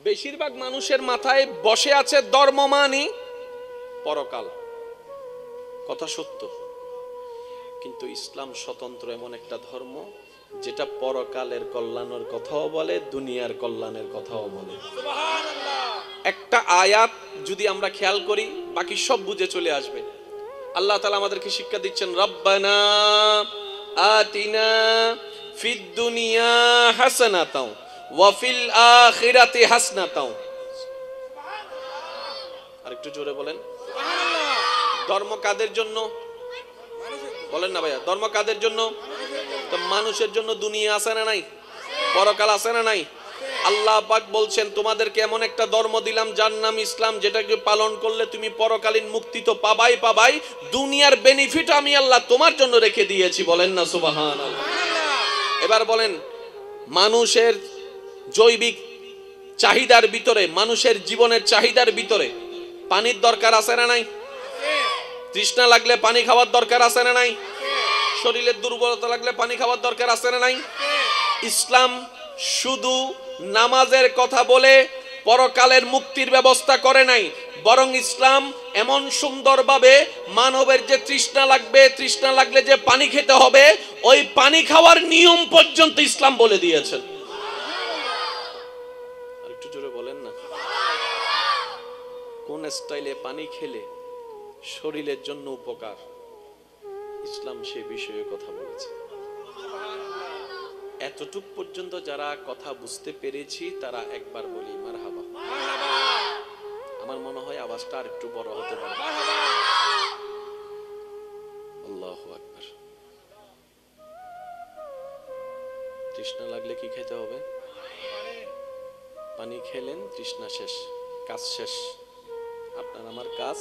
বেশিরভাগ মানুষের মাথায় বসে আছে ধর্ম মানি পরকাল। কথা সত্য, কিন্তু ইসলাম স্বতন্ত্র এমন একটা ধর্ম যেটা পরকালের কল্যাণের কথাও বলে, দুনিয়ার কল্যাণের কথাও বলে। একটা আয়াত যদি আমরা খেয়াল করি বাকি সব বুঝে চলে আসবে। আল্লাহ তাআলা আমাদেরকে শিক্ষা দিচ্ছেন, রব্বানা আতিনা ফিদ দুনিয়া হাসানাতাও ওয়া ফিল আখিরাতি হাসনাতাও। আরেকটু জোরে বলেন সুবহানাল্লাহ। ধর্ম কাদের জন্য বলেন না ভাইয়া? ধর্ম কাদের জন্য? তো মানুষের জন্য। দুনিয়া আছে না নাই? পরকাল আছে না নাই? আল্লাহ পাক বলছেন, তোমাদেরকে এমন একটা ধর্ম দিলাম যার নাম ইসলাম, যেটাকে পালন করলে তুমি পরকালীন মুক্তি তো পাবাই পাবাই, দুনিয়ার বেনিফিট আমি আল্লাহ তোমার জন্য রেখে দিয়েছি। বলেন না সুবহানাল্লাহ। এবার বলেন, মানুষের জৈবিক চাহিদার ভিতরে, মানুষের জীবনের চাহিদার ভিতরে পানির দরকার আছে না নাই? তৃষ্ণা লাগলে পানি খাওয়ার দরকার আছে না নাই? শরীরের দুর্বলতা লাগলে পানি খাওয়ার দরকার আছে না নাই? ইসলাম শুধু নামাজের কথা বলে পরকালের মুক্তির ব্যবস্থা করে নাই, বরং ইসলাম এমন সুন্দরভাবে মানবের যে তৃষ্ণা লাগবে, তৃষ্ণা লাগলে যে পানি খেতে হবে, ওই পানি খাওয়ার নিয়ম পর্যন্ত ইসলাম বলে দিয়েছেন। আর একটু জোরে বলেন না, কোন স্টাইলে পানি খেলে শরীরের জন্য উপকার, ইসলাম সে বিষয়ে কথা বলেছে। এতটুক পর্যন্ত যারা কথা বুঝতে পেরেছি তারা একবার বলি মারহাবা। আমার মনে হয় আওয়াজটা আর একটু বড় হতে পারে। আল্লাহু আকবার। তৃষ্ণা লাগলে কি খেতে হবে? পানি খেলেন, তৃষ্ণা শেষ, কাজ শেষ, আপনার আমার কাজ।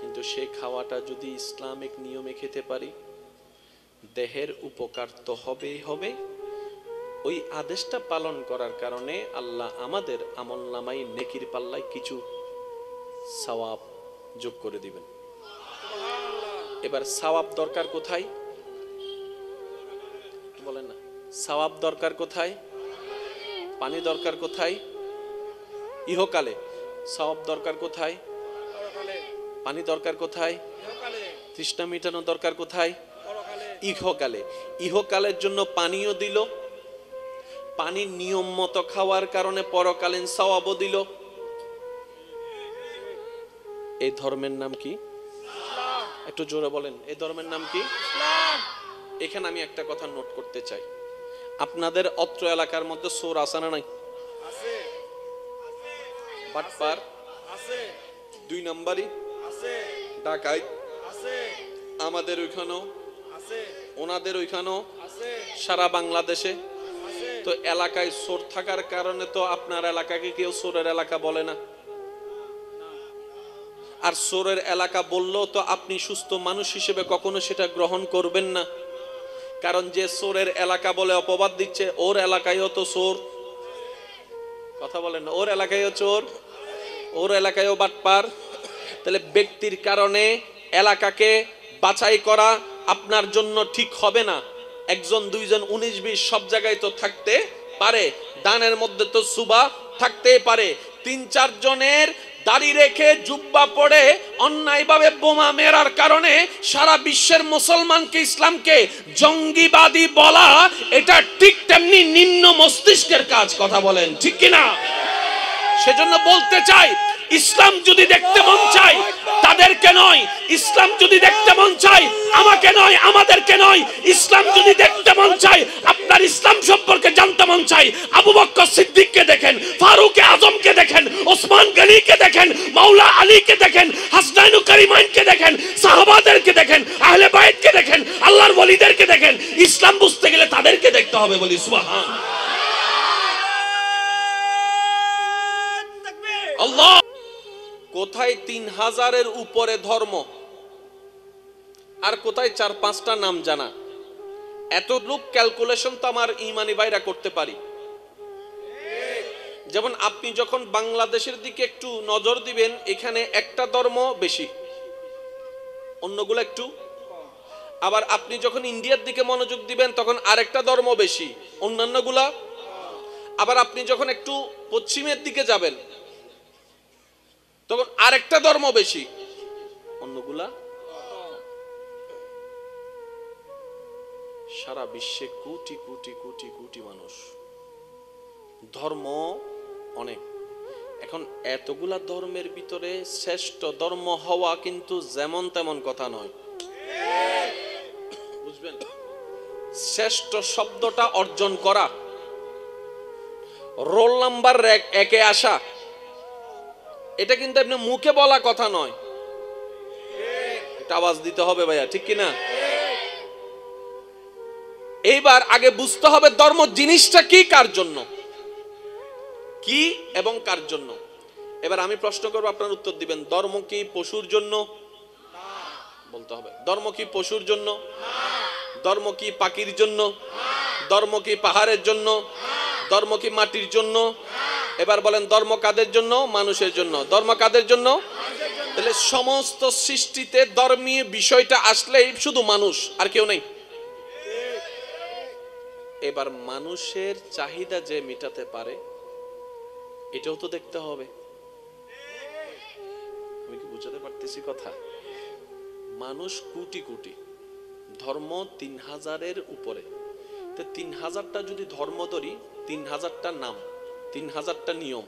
কিন্তু সেই খাওয়াটা যদি ইসলামিক নিয়মে খেতে পারি, দেহের উপকার তো হবেই হবে। ওই আদেশটা পালন করার কারণে আল্লাহ আমাদের আমলনামাই নেকির পাল্লায় কিছু সওয়াব যোগ করে দিবেন। এবার সওয়াব দরকার কোথায় বলেন না? সওয়াব দরকার কোথায়? পানি দরকার কোথায়? ইহকালে। সওয়াব দরকার কোথায়? পানি দরকার কোথায়? তৃষ্ণা মিটানো দরকার কোথায়? ইহকালে। ইহকালের জন্য পানিও দিল, পানির নিয়ম মতো খাওয়ার কারণে পরকালীন সওয়াবও দিল। এই ধর্মের নাম কি? একটু জোরে বলেন, এই ধর্মের নাম কি? এখানে আমি একটা কথা নোট করতে চাই, আপনাদের অত্র এলাকার মধ্যে চোর আছে না নাই? বাটপার আছে, 2 নম্বরই আছে, ডাকাইত আছে, আমাদের ওইখানেও আছে, ওনাদের ওইখানেও আছে, সারা বাংলাদেশে। তো এলাকায় চোর থাকার কারণে তো আপনার এলাকাকে কেউ চোরের এলাকা বলে না। আর চোরের এলাকা বললেও তো আপনি সুস্থ মানুষ হিসেবে কখনো সেটা গ্রহণ করবেন না, কারণ যে চোরের এলাকা বলে অপবাদ দিচ্ছে, ওর এলাকায়ও তো চোর। কথা বলেন না? ওর এলাকায়ও চোর, ওর এলাকায়ও বাটপার। তাহলে ব্যক্তির কারণে এলাকাকে বাছাই করা আপনার জন্য ঠিক হবে না। 1 2 19 20 সব জায়গায় তো থাকতে পারে, দানের মধ্যে তো সুবা থাকতেই পারে। 3 4 জনের দাড়ি রেখে জুব্বা পরে অন্যায়ভাবে বোমা মেরার কারণে সারা বিশ্বের মুসলমানকে, ইসলামকে জঙ্গিবাদী বলা, এটা ঠিক তেমনি নিম্ন মস্তিষ্কের কাজ। কথা বলেন ঠিক কিনা? সেজন্য বলতে চাই, ইসলাম যদি দেখতে মন চাই তাদেরকে নয়, ইসলাম যদি দেখতে মন চাই আমাকে নয়, আমাদেরকে নয়, ইসলাম যদি দেখতে মন চাই, আপনার ইসলাম সম্পর্কে জানতে মন চাই, আবু বকর সিদ্দিককে দেখেন, ফারুক আজমকে দেখেন, ওসমান গনিকে দেখেন, মাওলা আলীকে দেখেন, হাসনাইন কারিমাইনকে দেখেন, সাহাবাদেরকে দেখেন, আহলে বাইতকে দেখেন, আল্লাহর ওলিদেরকে দেখেন। ইসলাম বুঝতে গেলে তাদেরকে দেখতে হবে। বলি সুবহান আল্লাহ। কোথায় 3000-এর উপরে ধর্ম, আর কোথায় 4-5টা নাম জানা। এত লোক ক্যালকুলেশন তো আমার ইমানি ভাইরা করতে পারি। যেমন আপনি যখন বাংলাদেশের দিকে একটু নজর দিবেন, এখানে একটা ধর্ম বেশি, অন্যগুলো একটু। আবার আপনি যখন ইন্ডিয়ার দিকে মনোযোগ দিবেন তখন আরেকটা ধর্ম বেশি, অন্যান্যগুলা। আবার আপনি যখন একটু পশ্চিমের দিকে যাবেন তখন আরেকটা ধর্ম বেশি, অন্যগুলা। সারা বিশ্বে কোটি কোটি কোটি কোটি মানুষ, ধর্ম অনেক। এখন এতগুলা ধর্মের ভিতরে শ্রেষ্ঠ ধর্ম হওয়া কিন্তু যেমন তেমন কথা নয়, বুঝবেন? শ্রেষ্ঠ শব্দটা অর্জন করা, রোল নাম্বার একে আসা, এটা কিন্তু আপনি মুখে বলা কথা নয়, এটা আওয়াজ দিতে হবে ভাইয়া, ঠিক কিনা? এইবার আগে বুঝতে হবে ধর্ম জিনিসটা কি, কার জন্য, কি এবং কার জন্য। এবার আমি প্রশ্ন করব, আপনার উত্তর দিবেন। ধর্ম কি পশুর জন্য? বলতে হবে। ধর্ম কি পশুর জন্য? ধর্ম কি পাখির জন্য? ধর্ম কি পাহাড়ের জন্য? ধর্ম কি মাটির জন্য? এবার বলেন ধর্ম কাদের জন্য? মানুষের জন্য। ধর্ম কাদের জন্য? তাহলে সমস্ত সৃষ্টিতে ধর্মীয় বিষয়টা আসলেই শুধু মানুষ, আর কেউ নেই। এবার মানুষের চাহিদা যে মেটাতে পারে এটাও তো দেখতে হবে। আমি কি বুঝাতে পারতেছি কথা? মানুষ কোটি কোটি, ধর্ম 3000-এর উপরে। তো 3000টা যদি ধর্ম ধরি, 3000টা নাম, 3000টা নিয়ম,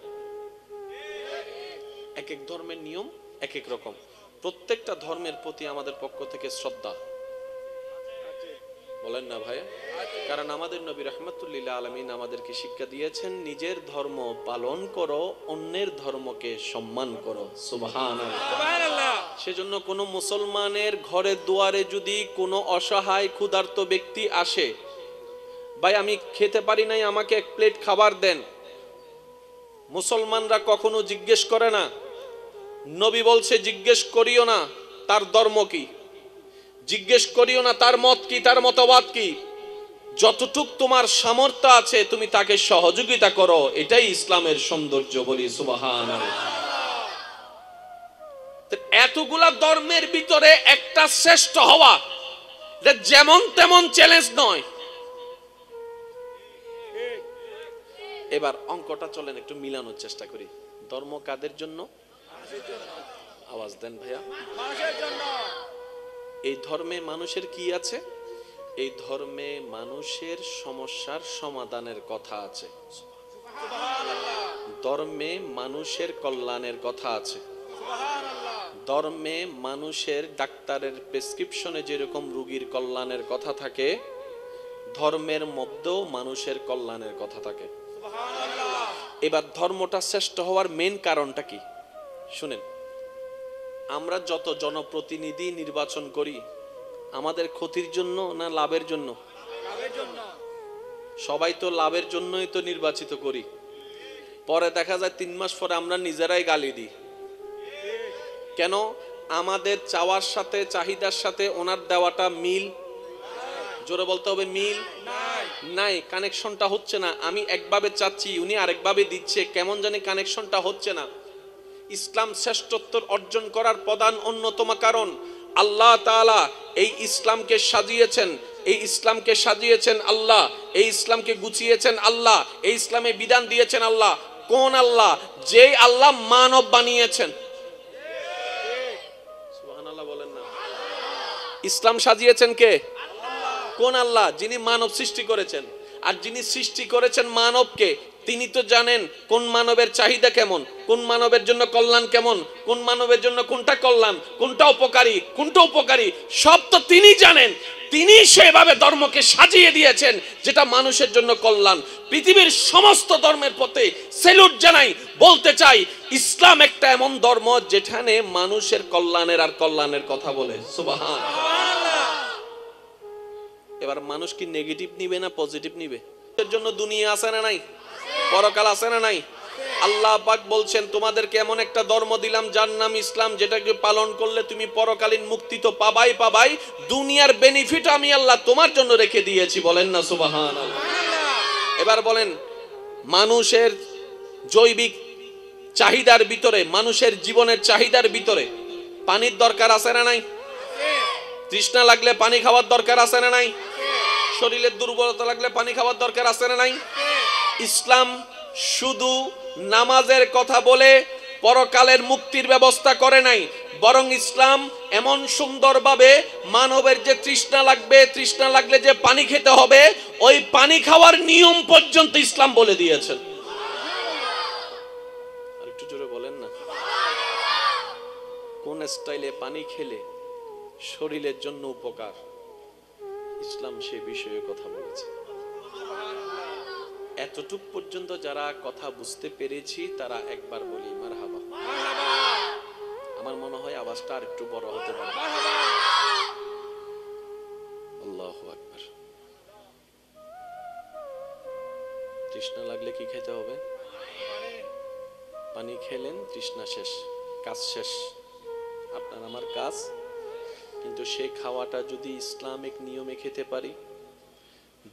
এক এক ধর্মের নিয়ম এক এক রকম। প্রত্যেকটা ধর্মের প্রতি আমাদের পক্ষ থেকে শ্রদ্ধা, বলেন না ভাই? কারণ আমাদের নবী রাহমাতুল্লিল আলামিন আমাদেরকে শিক্ষা দিয়েছেন, নিজের ধর্ম পালন করো, অন্যের ধর্মকে সম্মান করো। সুবহানাল্লাহ। সেজন্য কোন মুসলমানের ঘরে দুয়ারে যদি কোনো অসহায় ক্ষুধার্ত ব্যক্তি আসে, ভাই আমি খেতে পারি নাই, আমাকে এক প্লেট খাবার দেন, মুসলমানরা কখনো জিজ্ঞেস করে না। নবী বলছে জিজ্ঞেস করিও না তার ধর্ম কি, জিজ্ঞেস করিও না তার মত কি, তার মতবাদ কি। যতটুক তোমার সামর্থ্য আছে তুমি তাকে সহযোগিতা করো, এটাই ইসলামের সৌন্দর্য। বলি সুবহানাল্লাহ। এতগুলা ধর্মের ভিতরে একটা শ্রেষ্ঠ হওয়া যেমন তেমন চ্যালেঞ্জ নয়। এবার অঙ্কটা চলেন একটু মিলানোর চেষ্টা করি। ধর্ম কাদের জন্য? আওয়াজ দেন ভাইয়া। এই ধর্মে মানুষের কি আছে? এই ধর্মে মানুষের সমস্যার সমাধানের কথা আছে, ধর্মে মানুষের কল্যাণের কথা আছে, ধর্মে মানুষের ডাক্তারের প্রেসক্রিপশনে যেরকম রোগীর কল্যাণের কথা থাকে, ধর্মের মধ্যেও মানুষের কল্যাণের কথা থাকে। এবার ধর্মটা শ্রেষ্ঠ হওয়ার মেন কারণটা কি শুনেন। আমরা যত জনপ্রতিনিধি নির্বাচন করি আমাদের ক্ষতির জন্য না লাভের জন্য? সবাই তো লাভের জন্যই তো নির্বাচিত করি। পরে দেখা যায় 3 মাস পরে আমরা নিজেরাই গালি দিই। কেন? আমাদের চাওয়ার সাথে চাহিদার সাথে ওনার দেওয়াটা মিল, জোরে বলতে হবে, মিল নাই, কানেকশনটা হচ্ছে না। আমি একভাবে চাচ্ছি, উনি আরেকভাবে দিচ্ছে, কেমন জানি কানেকশনটা হচ্ছে না। ইসলাম শ্রেষ্ঠত্ব অর্জন করার প্রধান অন্যতম কারণ আল্লাহ তাআলা এই ইসলামকে সাজিয়েছেন, এই ইসলামকে সাজিয়েছেন আল্লাহ, এই ইসলামকে গুছিয়েছেন আল্লাহ, এই ইসলামে বিধান দিয়েছেন আল্লাহ। কোন আল্লাহ? যেই আল্লাহ মানব বানিয়েছেন। সুবহানাল্লাহ বলেন না। ইসলাম সাজিয়েছেন কে? কোন আল্লাহ? যিনি মানব সৃষ্টি করেছেন। আর যিনি সৃষ্টি করেছেন মানবকে, তিনি তো জানেন কোন মানবের চাহিদা কেমন, কোন মানবের জন্য কল্যাণ কেমন, কোন মানবের জন্য কোনটা কল্যাণ, কোনটা উপকারী, কোনটা উপকারী, সব তো তিনি জানেন। তিনি সেভাবে ধর্মকে সাজিয়ে দিয়েছেন যেটা মানুষের জন্য কল্যাণ। পৃথিবীর সমস্ত ধর্মের প্রতি স্যালুট জানাই, বলতে চাই ইসলাম একটা এমন ধর্ম যেখানে মানুষের কল্যাণের আর কল্যাণের কথা বলে। সুবহানাল্লাহ। এবার মানুষ কি নেগেটিভ নিবে না পজিটিভ নিবে? এর জন্য দুনিয়া আছে না নাই? পরকাল আছে না নাই? আল্লাহ পাক বলছেন তোমাদেরকে এমন একটা ধর্ম দিলাম যার নাম ইসলাম, যেটাকে পালন করলে তুমি পরকালীন মুক্তি তো পাবাই পাবাই, দুনিয়ার বেনিফিট আমি আল্লাহ তোমার জন্য রেখে দিয়েছি। বলেন না সুবহানাল্লাহ। এবার বলেন মানুষের জৈবিক চাহিদার ভিতরে, মানুষের জীবনের চাহিদার ভিতরে পানির দরকার আছে না নাই? তৃষ্ণা লাগলে পানি খাওয়ার দরকার আছে না নাই? শরীরের দুর্বলতা লাগলে পানি খাওয়ার দরকার আছে না নাই? ইসলাম শুধু নামাজের কথা বলে পরকালের মুক্তির ব্যবস্থা করে নাই, বরং ইসলাম এমন সুন্দরভাবে মানবের যে তৃষ্ণা লাগলে যে পানি খেতে হবে, ওই পানি খাওয়ার নিয়ম পর্যন্ত ইসলাম বলে দিয়েছেন। আর একটু জোরে বলেন না, কোন স্টাইলে পানি খেলে শরীরের জন্য উপকার, ইসলাম সে বিষয়ে কথা বলেছে। এতটুক পর্যন্ত যারা কথা বুঝতে পেরেছি তারা একবার বলি মারহাবা। আমার মনে হয় আওয়াজটা আর একটু বড় হতে পারে। আল্লাহু আকবার। তৃষ্ণা লাগলে কি খেতে হবে? পানি খেলেন, তৃষ্ণা শেষ, কাজ শেষ, আপনার আমার কাজ। কিন্তু সেই খাওয়াটা যদি ইসলামিক নিয়মে খেতে পারি,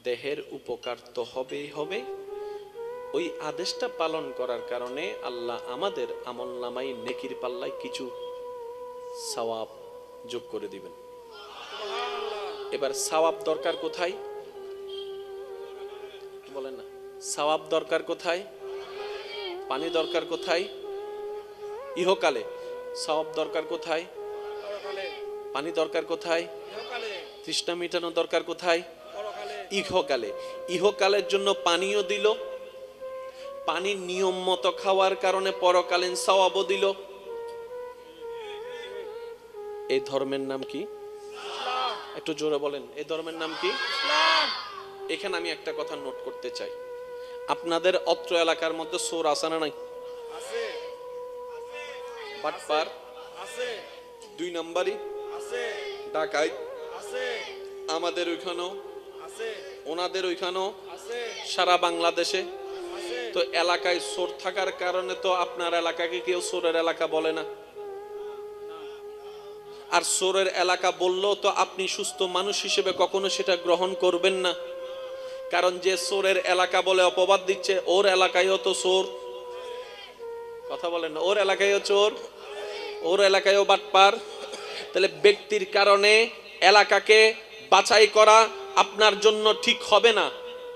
দেহের উপকার তো হবেই হবে। ওই আদেশটা পালন করার কারণে আল্লাহ আমাদের আমলনামাই নেকির পাল্লায় কিছু সওয়াব যোগ করে দিবেন। এবার সওয়াব দরকার কোথায় বলেন না? সওয়াব দরকার কোথায়? পানি দরকার কোথায়? ইহকালে। সওয়াব দরকার কোথায়? পানি দরকার কোথায়? তৃষ্ণা মিটানো দরকার কোথায়? ইহকালে। ইহকালের জন্য পানিও দিল, পানির নিয়ম মতো খাওয়ার কারণে পরকালীন সওয়াবও দিল। এই ধর্মের নাম কি? একটু জোরে বলেন, এই ধর্মের নাম কি? এখানে আমি একটা কথা নোট করতে চাই, আপনাদের অত্র এলাকার মধ্যে চোর আছে না নাই? বাটপার আছে, 2 নম্বরই আছে, ডাকাইত আছে, আমাদের ওইখানেও আছে, ওনাদের ওইখানেও আছে, সারা বাংলাদেশে। তো এলাকায় চোর থাকার কারণে তো আপনার এলাকাকে কেউ চোরের এলাকা বলে না। আর চোরের এলাকা বললেও তো আপনি সুস্থ মানুষ হিসেবে কখনো সেটা গ্রহণ করবেন না, কারণ যে চোরের এলাকা বলে অপবাদ দিচ্ছে, ওর এলাকায়ও তো চোর। কথা বলেন না? ওর এলাকায়ও চোর, ওর এলাকায়ও বাটপার। তাহলে ব্যক্তির কারণে এলাকাকে বাছাই করা আপনার জন্য ঠিক হবে না।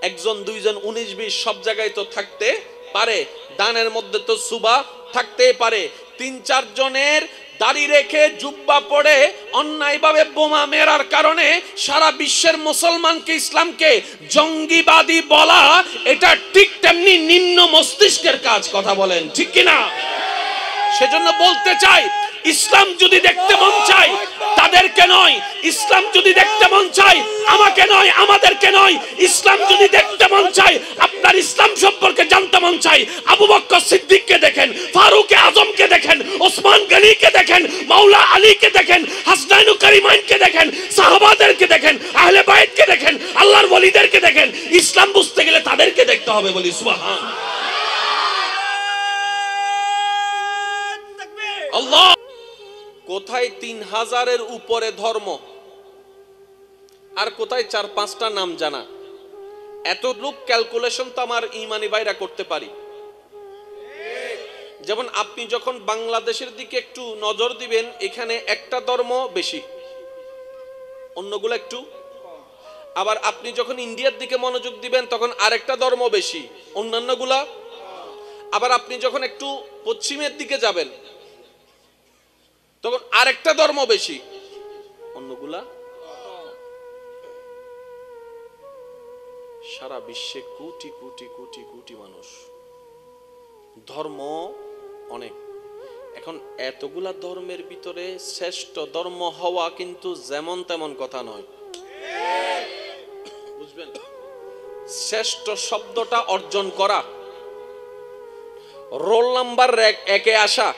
1 2 19 20 সব জায়গায় তো থাকতে পারে, দানের মধ্যে তো সুবা থাকতেই পারে। 3 4 জনের দাড়ি রেখে জুব্বা পরে অন্যায়ভাবে বোমা মেরার কারণে সারা বিশ্বের মুসলমানকে, ইসলামকে জঙ্গিবাদী বলা, এটা ঠিক তেমনি নিম্ন মস্তিষ্কের কাজ। কথা বলেন ঠিক কিনা? সেজন্য বলতে চাই, ইসলাম যদি দেখতে মন চাই তাদেরকে নয়, ইসলাম যদি দেখতে মন চাই আমাকে নয়, আমাদেরকে নয়, ইসলাম যদি দেখতে মন চাই, আপনার ইসলাম সম্পর্কে জানতে মন চাই, আবু বকর সিদ্দিককে দেখেন, ফারুক আজমকে দেখেন, ওসমান গনিকে দেখেন, মাওলা আলীকে দেখেন, হাসনাইন কারিমাইনকে দেখেন, সাহাবাদেরকে দেখেন, আহলে বাইতকে দেখেন, আল্লাহর ওলিদেরকে দেখেন। ইসলাম বুঝতে গেলে তাদেরকে দেখতে হবে। বলি সুবহান আল্লাহ। কোথায় 3000-এর উপরে ধর্ম, আর কোথায় 4-5টা নাম জানা। এত লোক ক্যালকুলেশন তো আমার ইমানি ভাইরা করতে পারি। যেমন আপনি যখন বাংলাদেশের দিকে একটু নজর দিবেন, এখানে একটা ধর্ম বেশি, অন্যগুলো একটু। আবার আপনি যখন ইন্ডিয়ার দিকে মনোযোগ দিবেন তখন আরেকটা ধর্ম বেশি, অন্যান্যগুলা। আবার আপনি যখন একটু পশ্চিমের দিকে যাবেন তখন আরেকটা ধর্ম বেশি, অন্যগুলা। সারা বিশ্বে কোটি কোটি কোটি কোটি মানুষ, ধর্ম অনেক। এখন এতগুলা ধর্মের ভিতরে শ্রেষ্ঠ ধর্ম হওয়া কিন্তু যেমন তেমন কথা নয়, বুঝবেন? শ্রেষ্ঠ শব্দটা অর্জন করা, রোল নাম্বার 1-এ আসা,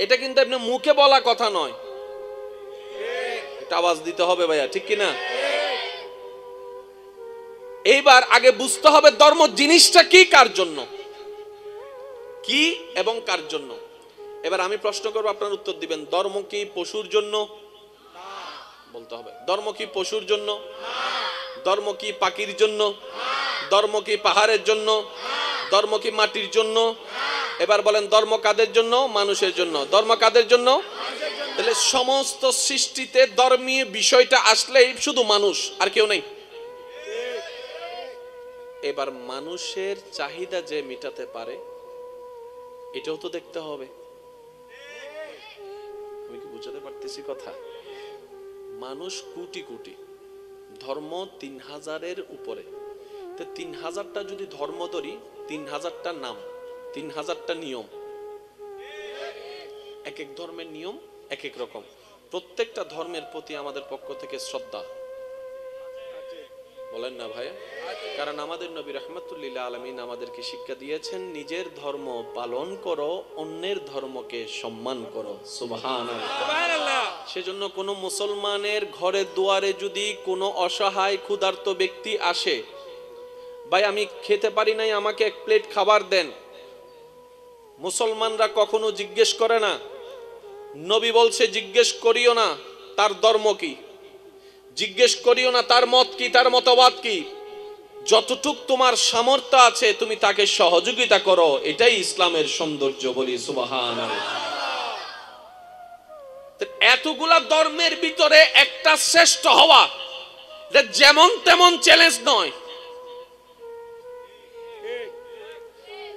এটা কিন্তু আপনি মুখে বলা কথা নয়, এটা আওয়াজ দিতে হবে ভাইয়া, ঠিক কিনা? এইবার আগে বুঝতে হবে ধর্ম জিনিসটা কি, কার জন্য, কি এবং কার জন্য। এবার আমি প্রশ্ন করব, আপনার উত্তর দিবেন। ধর্ম কি পশুর জন্য? বলতে হবে। ধর্ম কি পশুর জন্য? ধর্ম কি পাখির জন্য? ধর্ম কি পাহাড়ের জন্য? ধর্ম কি মাটির জন্য? এবার বলেন ধর্ম কাদের জন্য? মানুষের জন্য। ধর্ম কাদের জন্য? তাহলে সমস্ত সৃষ্টিতে ধর্মীয় বিষয়টা আসলেই শুধু মানুষ, আর কেউ নেই। এবার মানুষের চাহিদা যে মেটাতে পারে এটাও তো দেখতে হবে। আমি কি বুঝাতে পারতেছি কথা? মানুষ কোটি কোটি, ধর্ম 3000-এর উপরে। তো 3000টা যদি ধর্ম ধরি, 3000টা নাম, 3000টা নিয়ম, এক এক ধর্মের নিয়ম এক এক রকম। প্রত্যেকটা ধর্মের প্রতি আমাদের পক্ষ থেকে শ্রদ্ধা, বলেন না ভাই? কারণ আমাদের নবী রাহমাতুল্লিল আলামিন আমাদেরকে শিক্ষা দিয়েছেন, নিজের ধর্ম পালন করো, অন্যের ধর্মকে সম্মান করো। সুবহানাল্লাহ। সেজন্য কোনো মুসলমানের ঘরে দুয়ারে যদি কোনো অসহায় ক্ষুধার্ত ব্যক্তি আসে, ভাই আমি খেতে পারি নাই, আমাকে এক প্লেট খাবার দেন, মুসলমানরা কখনো জিজ্ঞেস করে না। নবী বলছে জিজ্ঞেস করিও না তার ধর্ম কি, জিজ্ঞেস করিও না তার মত কি, তার মতবাদ কি। যতটুক তোমার সামর্থ্য আছে তুমি তাকে সহযোগিতা করো, এটাই ইসলামের সৌন্দর্য। বলি সুবহানাল্লাহ। এতগুলা ধর্মের ভিতরে একটা শ্রেষ্ঠ হওয়া যেমন তেমন চ্যালেঞ্জ নয়।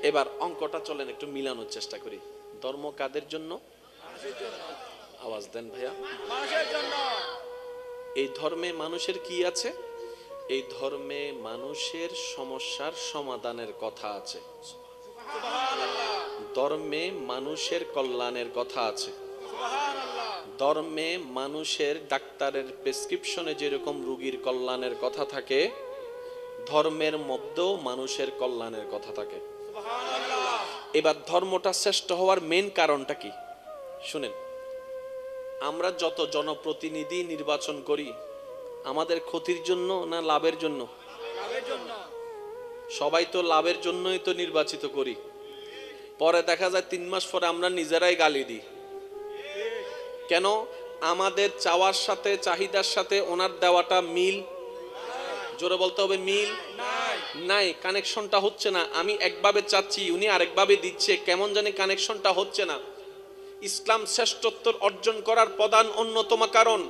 এবার অঙ্কটা চলেন একটু মিলানোর চেষ্টা করি। ধর্ম কাদের জন্য? আওয়াজ দেন ভাইয়া। এই ধর্মে মানুষের কি আছে? এই ধর্মে মানুষের সমস্যার সমাধানের কথা আছে, ধর্মে মানুষের কল্যাণের কথা আছে, ধর্মে মানুষের ডাক্তারের প্রেসক্রিপশনে যেরকম রোগীর কল্যাণের কথা থাকে, ধর্মের মধ্যেও মানুষের কল্যাণের কথা থাকে। এবার ধর্মটা শ্রেষ্ঠ হওয়ার মেন কারণটা কি শুনেন। আমরা যত জনপ্রতিনিধি নির্বাচন করি আমাদের ক্ষতির জন্য না লাভের জন্য? সবাই তো লাভের জন্যই তো নির্বাচিত করি। পরে দেখা যায় 3 মাস পরে আমরা নিজেরাই গালি দিই। কেন? আমাদের চাওয়ার সাথে চাহিদার সাথে ওনার দেওয়াটা মিল, জোরে বলতে হবে, মিল নাই, কানেকশনটা হচ্ছে না। আমি একভাবে চাচ্ছি, উনি আরেকভাবে দিচ্ছে, কেমন জানি কানেকশনটা হচ্ছে না। ইসলাম শ্রেষ্ঠত্ব অর্জন করার প্রধান অন্যতম কারণ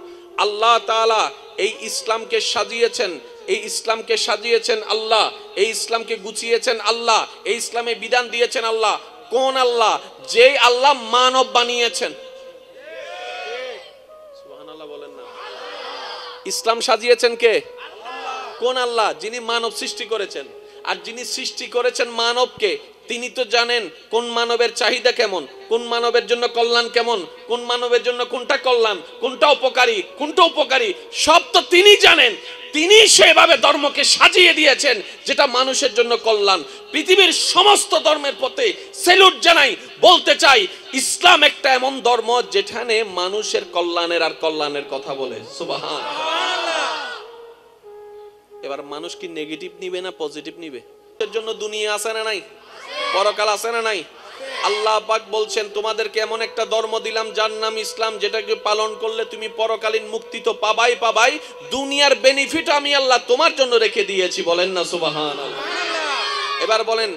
আল্লাহ তাআলা এই ইসলামকে সাজিয়েছেন, এই ইসলামকে সাজিয়েছেন আল্লাহ, এই ইসলামকে গুছিয়েছেন আল্লাহ, এই ইসলামে বিধান দিয়েছেন আল্লাহ। কোন আল্লাহ? যেই আল্লাহ মানব বানিয়েছেন। সুবহানাল্লাহ বলেন না। ইসলাম সাজিয়েছেন কে? কোন আল্লাহ? যিনি মানব সৃষ্টি করেছেন। আর যিনি সৃষ্টি করেছেন মানবকে, তিনি তো জানেন কোন মানবের চাহিদা কেমন, কোন মানবের জন্য কল্যাণ কেমন, কোন মানবের জন্য কোনটা কল্যাণ, কোনটা উপকারী, কোনটা উপকারী, সব তো তিনি জানেন। তিনি সেভাবে ধর্মকে সাজিয়ে দিয়েছেন যেটা মানুষের জন্য কল্যাণ। পৃথিবীর সমস্ত ধর্মের প্রতি স্যালুট জানাই, বলতে চাই ইসলাম একটা এমন ধর্ম যেখানে মানুষের কল্যাণের আর কল্যাণের কথা বলে। সুবহানাল্লাহ। এবার মানুষ কি নেগেটিভ নিবে না পজিটিভ নিবে? এর জন্য দুনিয়া আছে না নাই? পরকাল আছে না নাই? আল্লাহ পাক বলছেন তোমাদেরকে এমন একটা ধর্ম দিলাম যার নাম ইসলাম, যেটাকে পালন করলে তুমি পরকালীন মুক্তি তো পাবাই পাবাই, দুনিয়ার বেনিফিট আমি আল্লাহ তোমার জন্য রেখে দিয়েছি। বলেন না সুবহানাল্লাহ। এবার বলেন,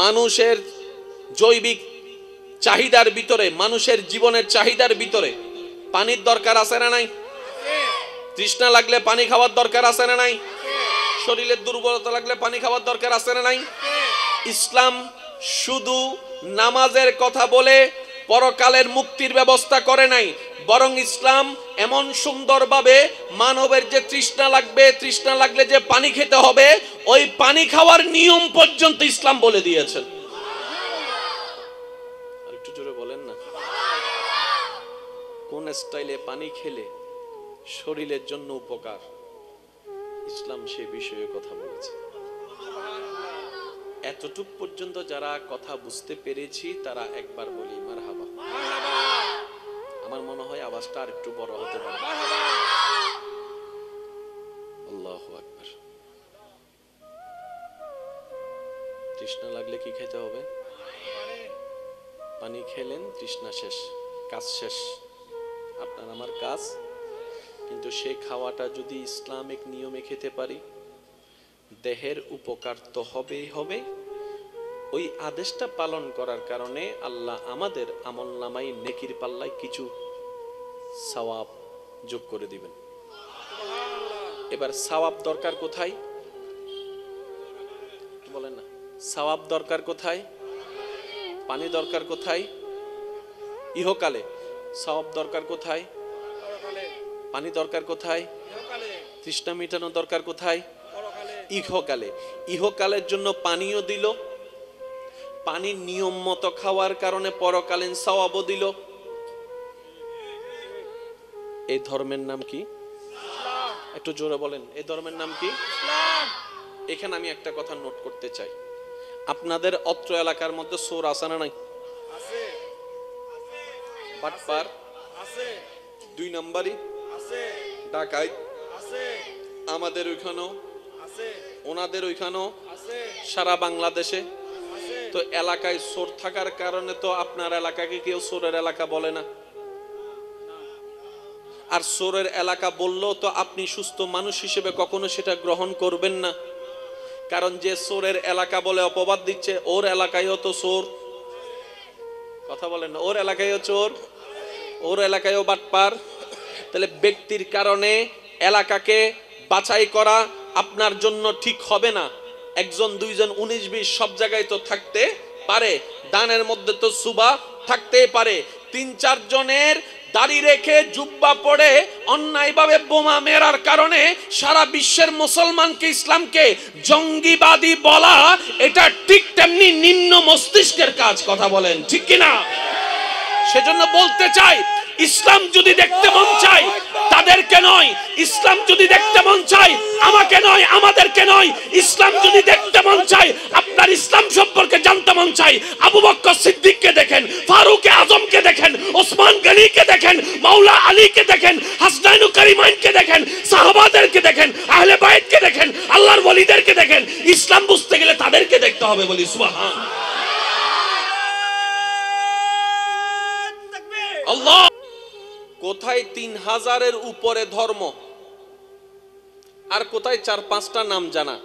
মানুষের জৈবিক চাহিদার ভিতরে, মানুষের জীবনের চাহিদার ভিতরে পানির দরকার আছে না নাই? তৃষ্ণা লাগলে পানি খাওয়ার দরকার আছে না নাই? শরীরের দুর্বলতা লাগলে পানি খাওয়ার দরকার আছে না নাই? ইসলাম শুধু নামাজের কথা বলে পরকালের মুক্তির ব্যবস্থা করে নাই, বরং ইসলাম এমন সুন্দরভাবে মানবের যে তৃষ্ণা লাগবে, তৃষ্ণা লাগলে যে পানি খেতে হবে, ওই পানি খাওয়ার নিয়ম পর্যন্ত ইসলাম বলে দিয়েছেন। আর একটু জোরে বলেন না। কোন স্টাইলে পানি খেলে শরীরের জন্য উপকার, ইসলাম সে বিষয়ে কথা বলেছে। এতটুক পর্যন্ত যারা কথা বুঝতে পেরেছি তারা একবার বলি মারহাবা। আমার মনে হয় আওয়াজটা আর একটু বড় হতে পারে। আল্লাহু আকবার। তৃষ্ণা লাগলে কি খেতে হবে? পানি খেলেন, তৃষ্ণা শেষ, কাজ শেষ, আপনার আমার কাজ। কিন্তু সেই খাওয়াটা যদি ইসলামিক নিয়মে খেতে পারি, দেহের উপকার তো হবেই হবে। ওই আদেশটা পালন করার কারণে আল্লাহ আমাদের আমলনামাই নেকির পাল্লায় কিছু সওয়াব যোগ করে দিবেন। এবার সওয়াব দরকার কোথায়? বলেন না, সওয়াব দরকার কোথায়? পানি দরকার কোথায়? ইহকালে। সওয়াব দরকার কোথায়? পানি দরকার কোথায়? তৃষ্ণা মিটানো দরকার কোথায়? ইহকালে। ইহকালের জন্য পানিও দিল, পানির নিয়ম মতো খাওয়ার কারণে পরকালীন সওয়াবও দিল। এই ধর্মের নাম কি? একটু জোরে বলেন, এই ধর্মের নাম কি? এখানে আমি একটা কথা নোট করতে চাই, আপনাদের অত্র এলাকার মধ্যে চোর আছে না নাই? বাটপার আছে, 2 নাম্বারই আছে, ডাকাইত আছে, আমাদের ওইখানেও আছে, ওনাদের ওইখানেও আছে, সারা বাংলাদেশে আছে। তো এলাকায় চোর থাকার কারণে তো আপনার এলাকাকে কেউ চোরের এলাকা বলে না। আর চোরের এলাকা বললেও তো আপনি সুস্থ মানুষ হিসেবে কখনো সেটা গ্রহণ করবেন না, কারণ যে চোরের এলাকা বলে অপবাদ দিচ্ছে ওর এলাকায়ও তো চোর। কথা বলেন না, ওর এলাকায়ও চোর, ওর এলাকায়ও বাটপার। তাহলে ব্যক্তির কারণে এলাকাকে বাছাই করা আপনার জন্য ঠিক হবে না। 1 2 19 20 সব জায়গায় তো থাকতে পারে, দানের মধ্যে তো সুবা থাকতেই পারে। 3 4 জনের দাড়ি রেখে জুব্বা পড়ে অন্যায়ভাবে বোমা মেরার কারণে সারা বিশ্বের মুসলমানকে, ইসলামকে জঙ্গিবাদী বলা, এটা ঠিক তেমনি নিম্ন মস্তিষ্কের কাজ। কথা বলেন ঠিক কিনা? সেজন্য বলতে চাই, ইসলাম যদি দেখতে মন চাই তাদেরকে নয়, ইসলাম যদি দেখতে মন চাই আমাকে নয়, আমাদেরকে নয়, ইসলাম যদি দেখতে মন চাই, আপনার ইসলাম সম্পর্কে জানতে মন চাই, আবু বকর সিদ্দিককে দেখেন, ফারুক আজমকে দেখেন, ওসমান গনিকে দেখেন, মাওলা আলীকে দেখেন, হাসনাইন কারিমাইনকে দেখেন, সাহাবাদেরকে দেখেন, আহলে বাইতকে দেখেন, আল্লাহর ওলিদেরকে দেখেন। ইসলাম বুঝতে গেলে তাদেরকে দেখতে হবে। বলি সুবহান আল্লাহ। কোথায় 3000-এর উপরে ধর্ম, আর কোথায় 4-5টা নাম জানা।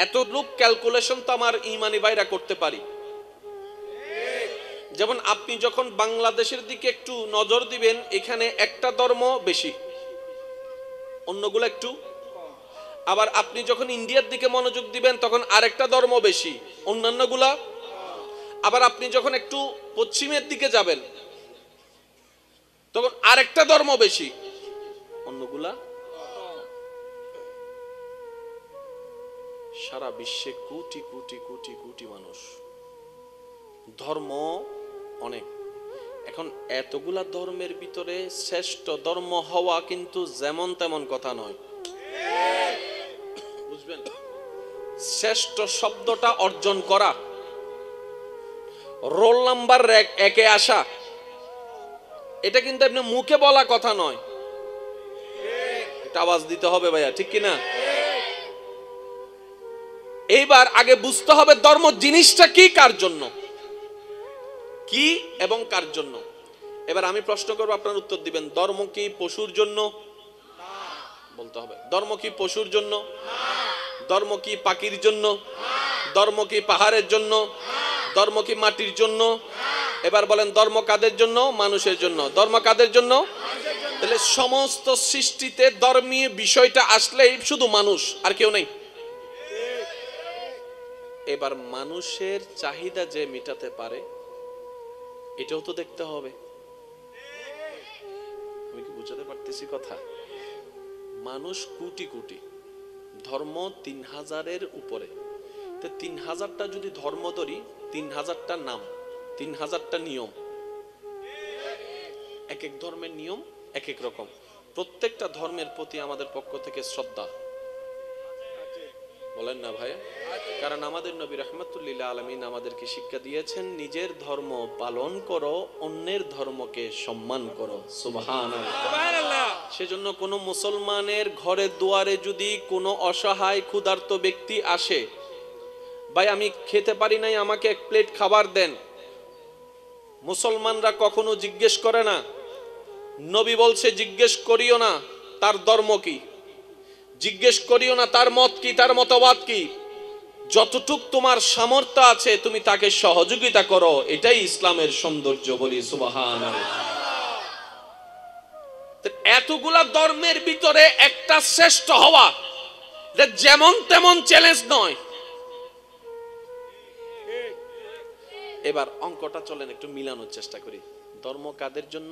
এত লোক ক্যালকুলেশন তো আমার ইমানি ভাইরা করতে পারি। যেমন আপনি যখন বাংলাদেশের দিকে একটু নজর দিবেন, এখানে একটা ধর্ম বেশি, অন্যগুলো একটু। আবার আপনি যখন ইন্ডিয়ার দিকে মনোযোগ দিবেন তখন আরেকটা ধর্ম বেশি, অন্যান্যগুলা। আবার আপনি যখন একটু পশ্চিমের দিকে যাবেন তখন আরেকটা ধর্ম বেশি, অন্যগুলা। সারা বিশ্বে কোটি কোটি কোটি কোটি মানুষ, ধর্ম অনেক। এখন এতগুলা ধর্মের ভিতরে শ্রেষ্ঠ ধর্ম হওয়া কিন্তু যেমন তেমন কথা নয়, বুঝবেন? শ্রেষ্ঠ শব্দটা অর্জন করা, রোল নাম্বার 1-এ আসা, এটা কিন্তু আপনি মুখে বলা কথা নয়, এটা আওয়াজ দিতে হবে ভাইয়া, ঠিক কিনা? এইবার আগে বুঝতে হবে ধর্ম জিনিসটা কি, কার জন্য, কি এবং কার জন্য। এবার আমি প্রশ্ন করব, আপনার উত্তর দিবেন। ধর্ম কি পশুর জন্য? বলতে হবে। ধর্ম কি পশুর জন্য? ধর্ম কি পাখির জন্য? ধর্ম কি পাহাড়ের জন্য? ধর্ম কি মাটির জন্য? এবার বলেন ধর্ম কাদের জন্য? মানুষের জন্য। ধর্ম কাদের জন্য? তাহলে সমস্ত সৃষ্টিতে ধর্মীয় বিষয়টা আসলেই শুধু মানুষ, আর কেউ নেই। এবার মানুষের চাহিদা যে মেটাতে পারে এটাও তো দেখতে হবে। আমি কি বুঝাতে পারতেছি কথা? মানুষ কোটি কোটি, ধর্ম 3000-এর উপরে। তো 3000টা যদি ধর্ম ধরি, 3000টা নাম, 3000টা নিয়ম, এক এক ধর্মের নিয়ম এক এক রকম। প্রত্যেকটা ধর্মের প্রতি আমাদের পক্ষ থেকে শ্রদ্ধা, বলেন না ভাই? কারণ আমাদের নবী রাহমাতুল্লিল আলামিন আমাদেরকে শিক্ষা দিয়েছেন, নিজের ধর্ম পালন করো, অন্যের ধর্মকে সম্মান করো। সুবহানাল্লাহ। সেজন্য কোন মুসলমানের ঘরে দুয়ারে যদি কোনো অসহায় ক্ষুধার্ত ব্যক্তি আসে, ভাই আমি খেতে পারি নাই, আমাকে 1 প্লেট খাবার দেন, মুসলমানরা কখনো জিজ্ঞেস করে না। নবী বলছে জিজ্ঞেস করিও না তার ধর্ম কি, জিজ্ঞেস করিও না তার মত কি, তার মতবাদ কি। যতটুক তোমার সামর্থ্য আছে তুমি তাকে সহযোগিতা করো, এটাই ইসলামের সৌন্দর্য। বলি সুবহানাল্লাহ। এতগুলা ধর্মের ভিতরে একটা শ্রেষ্ঠ হওয়া যেমন তেমন চ্যালেঞ্জ নয়। এবার অঙ্কটা চলেন একটু মিলানোর চেষ্টা করি। ধর্ম কাদের জন্য?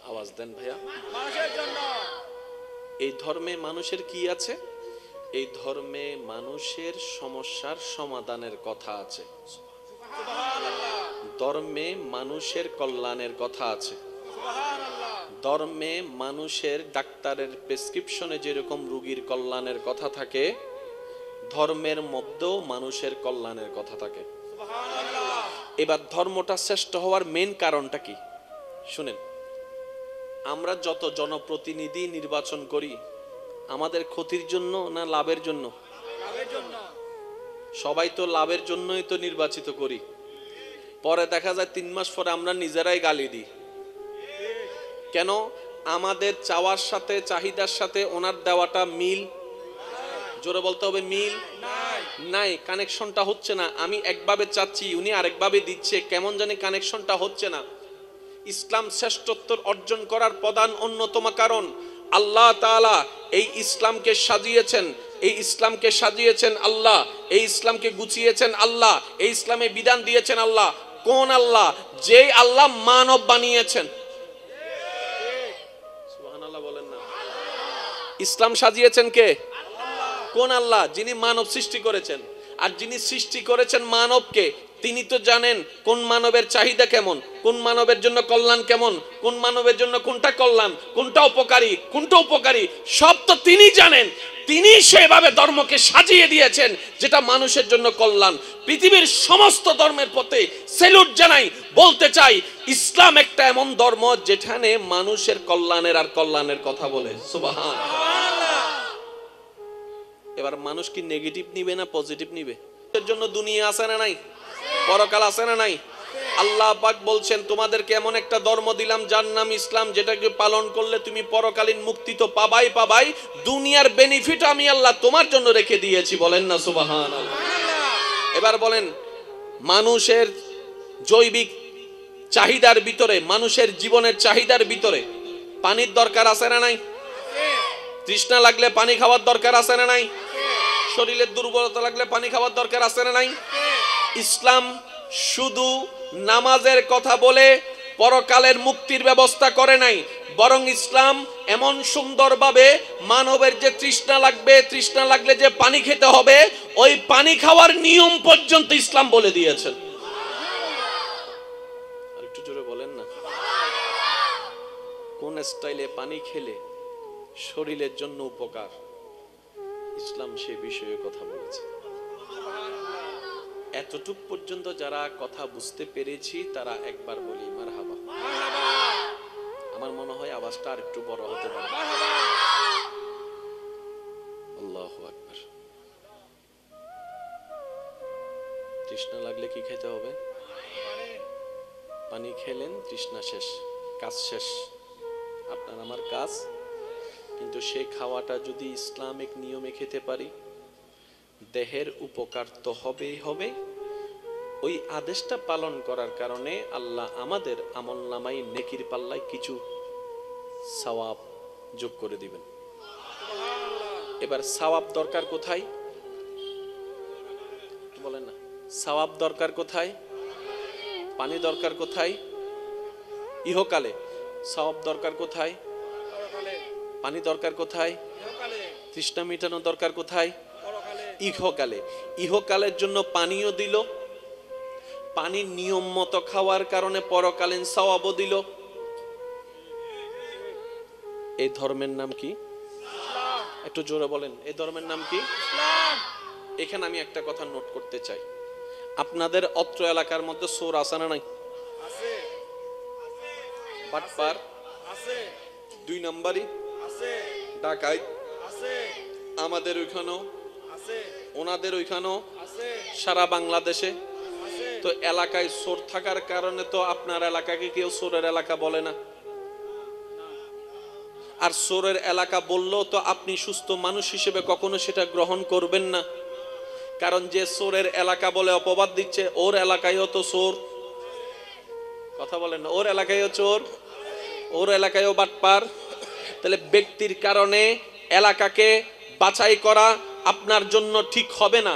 আওয়াজ দেন ভাইয়া। এই ধর্মে মানুষের কি আছে? এই ধর্মে মানুষের সমস্যার সমাধানের কথা আছে। ধর্মে মানুষের কল্যাণের কথা আছে। ধর্মে মানুষের ডাক্তারের প্রেসক্রিপশনে যেরকম রোগীর কল্যাণের কথা থাকে, ধর্মের মধ্যেও মানুষের কল্যাণের কথা থাকে। এবার ধর্মটা শ্রেষ্ঠ হওয়ার মেন কারণটা কি শুনেন। আমরা যত জনপ্রতিনিধি নির্বাচন করি আমাদের ক্ষতির জন্য না লাভের জন্য? সবাই তো লাভের জন্যই তো নির্বাচিত করি। পরে দেখা যায় 3 মাস পরে আমরা নিজেরাই গালি দিই। কেন? আমাদের চাওয়ার সাথে চাহিদার সাথে ওনার দেওয়াটা মিল, জোরে বলতে হবে, মিল নাই, কানেকশনটা হচ্ছে না। আমি একভাবে চাচ্ছি, উনি আরেকভাবে দিচ্ছে, কেমন জানি কানেকশনটা হচ্ছে না। ইসলাম শ্রেষ্ঠত্ব অর্জন করার প্রধান অন্যতম কারণ আল্লাহ তাআলা এই ইসলামকে সাজিয়েছেন। এই ইসলামকে সাজিয়েছেন আল্লাহ, এই ইসলামকে গুছিয়েছেন আল্লাহ, এই ইসলামে বিধান দিয়েছেন আল্লাহ। কোন আল্লাহ? যেই আল্লাহ মানব বানিয়েছেন। সুবহানাল্লাহ বলেন না। ইসলাম সাজিয়েছেন কে? কোন আল্লাহ? যিনি মানব সৃষ্টি করেছেন। আর যিনি সৃষ্টি করেছেন মানবকে, তিনি তো জানেন কোন মানবের চাহিদা কেমন, কোন মানবের জন্য কল্যাণ কেমন, কোন মানবের জন্য কোনটা কল্যাণ, কোনটা উপকারী সব তো তিনি জানেন। তিনি সেভাবে ধর্মকে সাজিয়ে দিয়েছেন যেটা মানুষের জন্য কল্যাণ। পৃথিবীর সমস্ত ধর্মের প্রতি স্যালুট জানাই, বলতে চাই ইসলাম একটা এমন ধর্ম যেখানে মানুষের কল্যাণের আর কল্যাণের কথা বলে। সুবহানাল্লাহ। এবার মানুষ কি নেগেটিভ নিবে না পজিটিভ নিবে? এর জন্য দুনিয়া আছে না নাই? পরকাল আছে না নাই? আল্লাহ পাক বলছেন তোমাদেরকে এমন একটা ধর্ম দিলাম যার নাম ইসলাম, যেটাকে পালন করলে তুমি পরকালীন মুক্তি তো পাবাই, দুনিয়ার বেনিফিট আমি আল্লাহ তোমার জন্য রেখে দিয়েছি। বলেন না সুবহানাল্লাহ। এবার বলেন, মানুষের জৈবিক চাহিদার ভিতরে, মানুষের জীবনের চাহিদার ভিতরে পানির দরকার আছে না নাই? তৃষ্ণা লাগলে পানি খাওয়ার দরকার আছে না নাই? শরীরের দুর্বলতা লাগলে পানি খাওয়ার দরকার আছে না নাই? ইসলাম শুধু নামাজের কথা বলে পরকালের মুক্তির ব্যবস্থা করে নাই, বরং ইসলাম এমন সুন্দরভাবে মানবের যে তৃষ্ণা লাগলে যে পানি খেতে হবে, ওই পানি খাওয়ার নিয়ম পর্যন্ত ইসলাম বলে দিয়েছেন। আর একটু জোরে বলেন না। কোন স্টাইলে পানি খেলে শরীরের জন্য উপকার, ইসলাম সে বিষয়ে কথা বলেছে। এতটুক পর্যন্ত যারা কথা বুঝতে পেরেছি তারা একবার বলি মারহাবা। আমার মনে হয় আওয়াজটা আর একটু বড় হতে পারে। আল্লাহু আকবার। তৃষ্ণা লাগলে কি খেতে হবে? পানি খেলেন, তৃষ্ণা শেষ, কাজ শেষ, আপনার আমার কাজ। কিন্তু সেই খাওয়াটা যদি ইসলামিক নিয়মে খেতে পারি, দেহের উপকার তো হবেই হবে। ওই আদেশটা পালন করার কারণে আল্লাহ আমাদের আমলনামাই নেকির পাল্লায় কিছু সওয়াব যোগ করে দিবেন। এবার সওয়াব দরকার কোথায় বলেন না? সওয়াব দরকার কোথায়? পানি দরকার কোথায়? ইহকালে। সওয়াব দরকার কোথায়? পানি দরকার কোথায়? তৃষ্ণা মিটানো দরকার কোথায়? ইহকালে। ইহকালের জন্য পানিও দিল, পানির নিয়ম মতো খাওয়ার কারণে পরকালীন সওয়াবও দিল। এই ধর্মের নাম কি? একটু জোরে বলেন, এই ধর্মের নাম কি? এখানে আমি একটা কথা নোট করতে চাই। আপনাদের অত্র এলাকার মধ্যে চোর আছে না নাই? বাটপার আছে, 2 নম্বরই আছে, ডাকাইত আছে, আমাদের ওইখানেও আছে, ওনাদের ওইখানেও আছে, সারা বাংলাদেশে আছে। তো এলাকায় চোর থাকার কারণে তো আপনার এলাকাকে কেউ চোরের এলাকা বলে না। আর চোরের এলাকা বললেও তো আপনি সুস্থ মানুষ হিসেবে কখনো সেটা গ্রহণ করবেন না। কারণ যে চোরের এলাকা বলে অপবাদ দিচ্ছে, ওর এলাকায়ও তো চোর। কথা বলেন না? ওর এলাকায়ও চোর, ওর এলাকায়ও বাটপার। তাহলে ব্যক্তির কারণে এলাকাকে বাছাই করা আপনার জন্য ঠিক হবে না।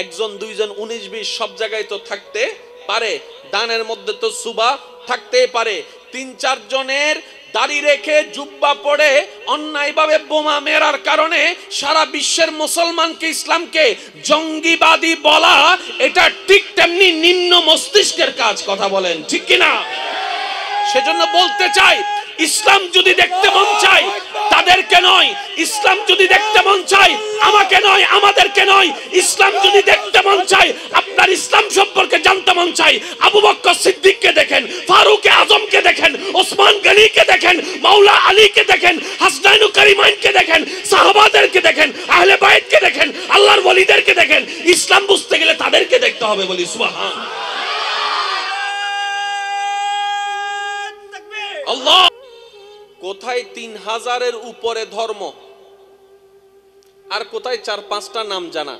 একজন দুইজন 19-20 সব জায়গায় তো থাকতে পারে, দানের মধ্যে তো সুবা থাকতেই পারে। 3-4 জনের দাড়ি রেখে জুব্বা পরে অন্যায়ভাবে বোমা মেরার কারণে সারা বিশ্বের মুসলমানকে, ইসলামকে জঙ্গিবাদী বলা, এটা ঠিক তেমনি নিম্ন মস্তিষ্কের কাজ। কথা বলেন ঠিক কিনা? সেজন্য বলতে চাই, ইসলাম যদি দেখতে মন চাই তাদেরকে নয়, ইসলাম যদি দেখতে মন চাই আমাকে নয়, আমাদেরকে নয়, ইসলাম যদি দেখতে মন চাই, আপনার ইসলাম সম্পর্কে জানতে মন চাই, আবু বকর সিদ্দিককে দেখেন, ফারুক আজমকে দেখেন, ওসমান গনিকে দেখেন, মাওলা আলীকে দেখেন, হাসনাইন কারিমাইনকে দেখেন, সাহাবাদেরকে দেখেন, আহলে বাইতকে দেখেন, আল্লাহর ওলিদেরকে দেখেন। ইসলাম বুঝতে গেলে তাদেরকে দেখতে হবে। বলি সুবহান আল্লাহ। কোথায় 3000-এর উপরে ধর্ম, আর কোথায় 4-5টা নাম জানা।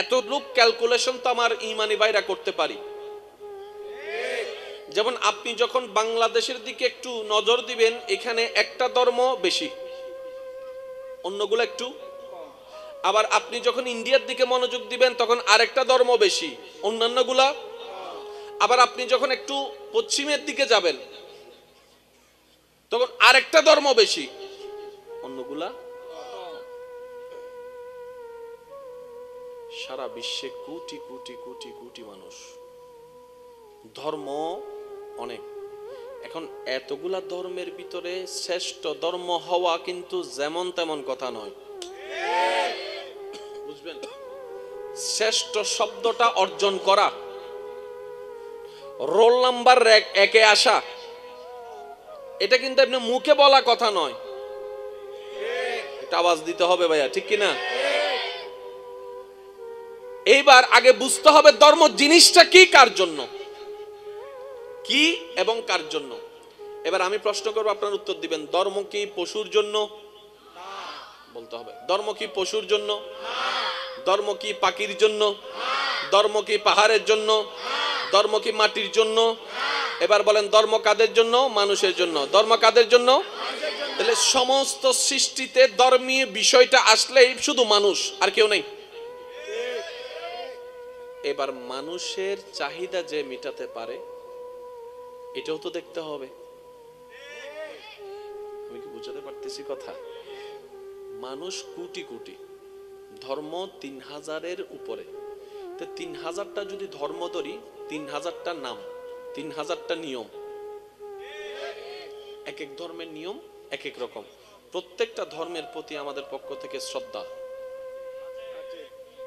এত লোক ক্যালকুলেশন তো আমার ইমানি ভাইরা করতে পারি। যেমন আপনি যখন বাংলাদেশের দিকে একটু নজর দিবেন, এখানে একটা ধর্ম বেশি, অন্যগুলো একটু। আবার আপনি যখন ইন্ডিয়ার দিকে মনোযোগ দিবেন তখন আরেকটা ধর্ম বেশি, অন্যান্যগুলা। আবার আপনি যখন একটু পশ্চিমের দিকে যাবেন তখন আরেকটা ধর্ম বেশি, অন্যগুলা। সারা বিশ্বে কোটি কোটি কোটি কোটি মানুষ, ধর্ম অনেক। এখন এতগুলা ধর্মের ভিতরে শ্রেষ্ঠ ধর্ম হওয়া কিন্তু যেমন তেমন কথা নয়, বুঝবেন? শ্রেষ্ঠ শব্দটা অর্জন করা, রোল নাম্বার 1-এ আসা, এটা কিন্তু আপনি মুখে বলা কথা নয়, এটা আওয়াজ দিতে হবে ভাইয়া, ঠিক কিনা? এইবার আগে বুঝতে হবে ধর্ম জিনিসটা কি, কার জন্য, কি এবং কার জন্য। এবার আমি প্রশ্ন করব, আপনার উত্তর দিবেন। ধর্ম কি পশুর জন্য? বলতে হবে। ধর্ম কি পশুর জন্য? ধর্ম কি পাখির জন্য? ধর্ম কি পাহাড়ের জন্য? ধর্ম কি মাটির জন্য? এবার বলেন ধর্ম কাদের জন্য? মানুষের জন্য। ধর্ম কাদের জন্য? তাহলে সমস্ত সৃষ্টিতে ধর্মীয় বিষয়টা আসলেই শুধু মানুষ, আর কেউ নেই। এবার মানুষের চাহিদা যে মেটাতে পারে এটাও তো দেখতে হবে। আমি কি বুঝাতে পারতেছি কথা? মানুষ কোটি কোটি, ধর্ম 3000-এর উপরে। তো 3000টা যদি ধর্ম ধরি, 3000টা নাম, 3000টা নিয়ম, এক এক ধর্মের নিয়ম এক এক রকম। প্রত্যেকটা ধর্মের প্রতি আমাদের পক্ষ থেকে শ্রদ্ধা,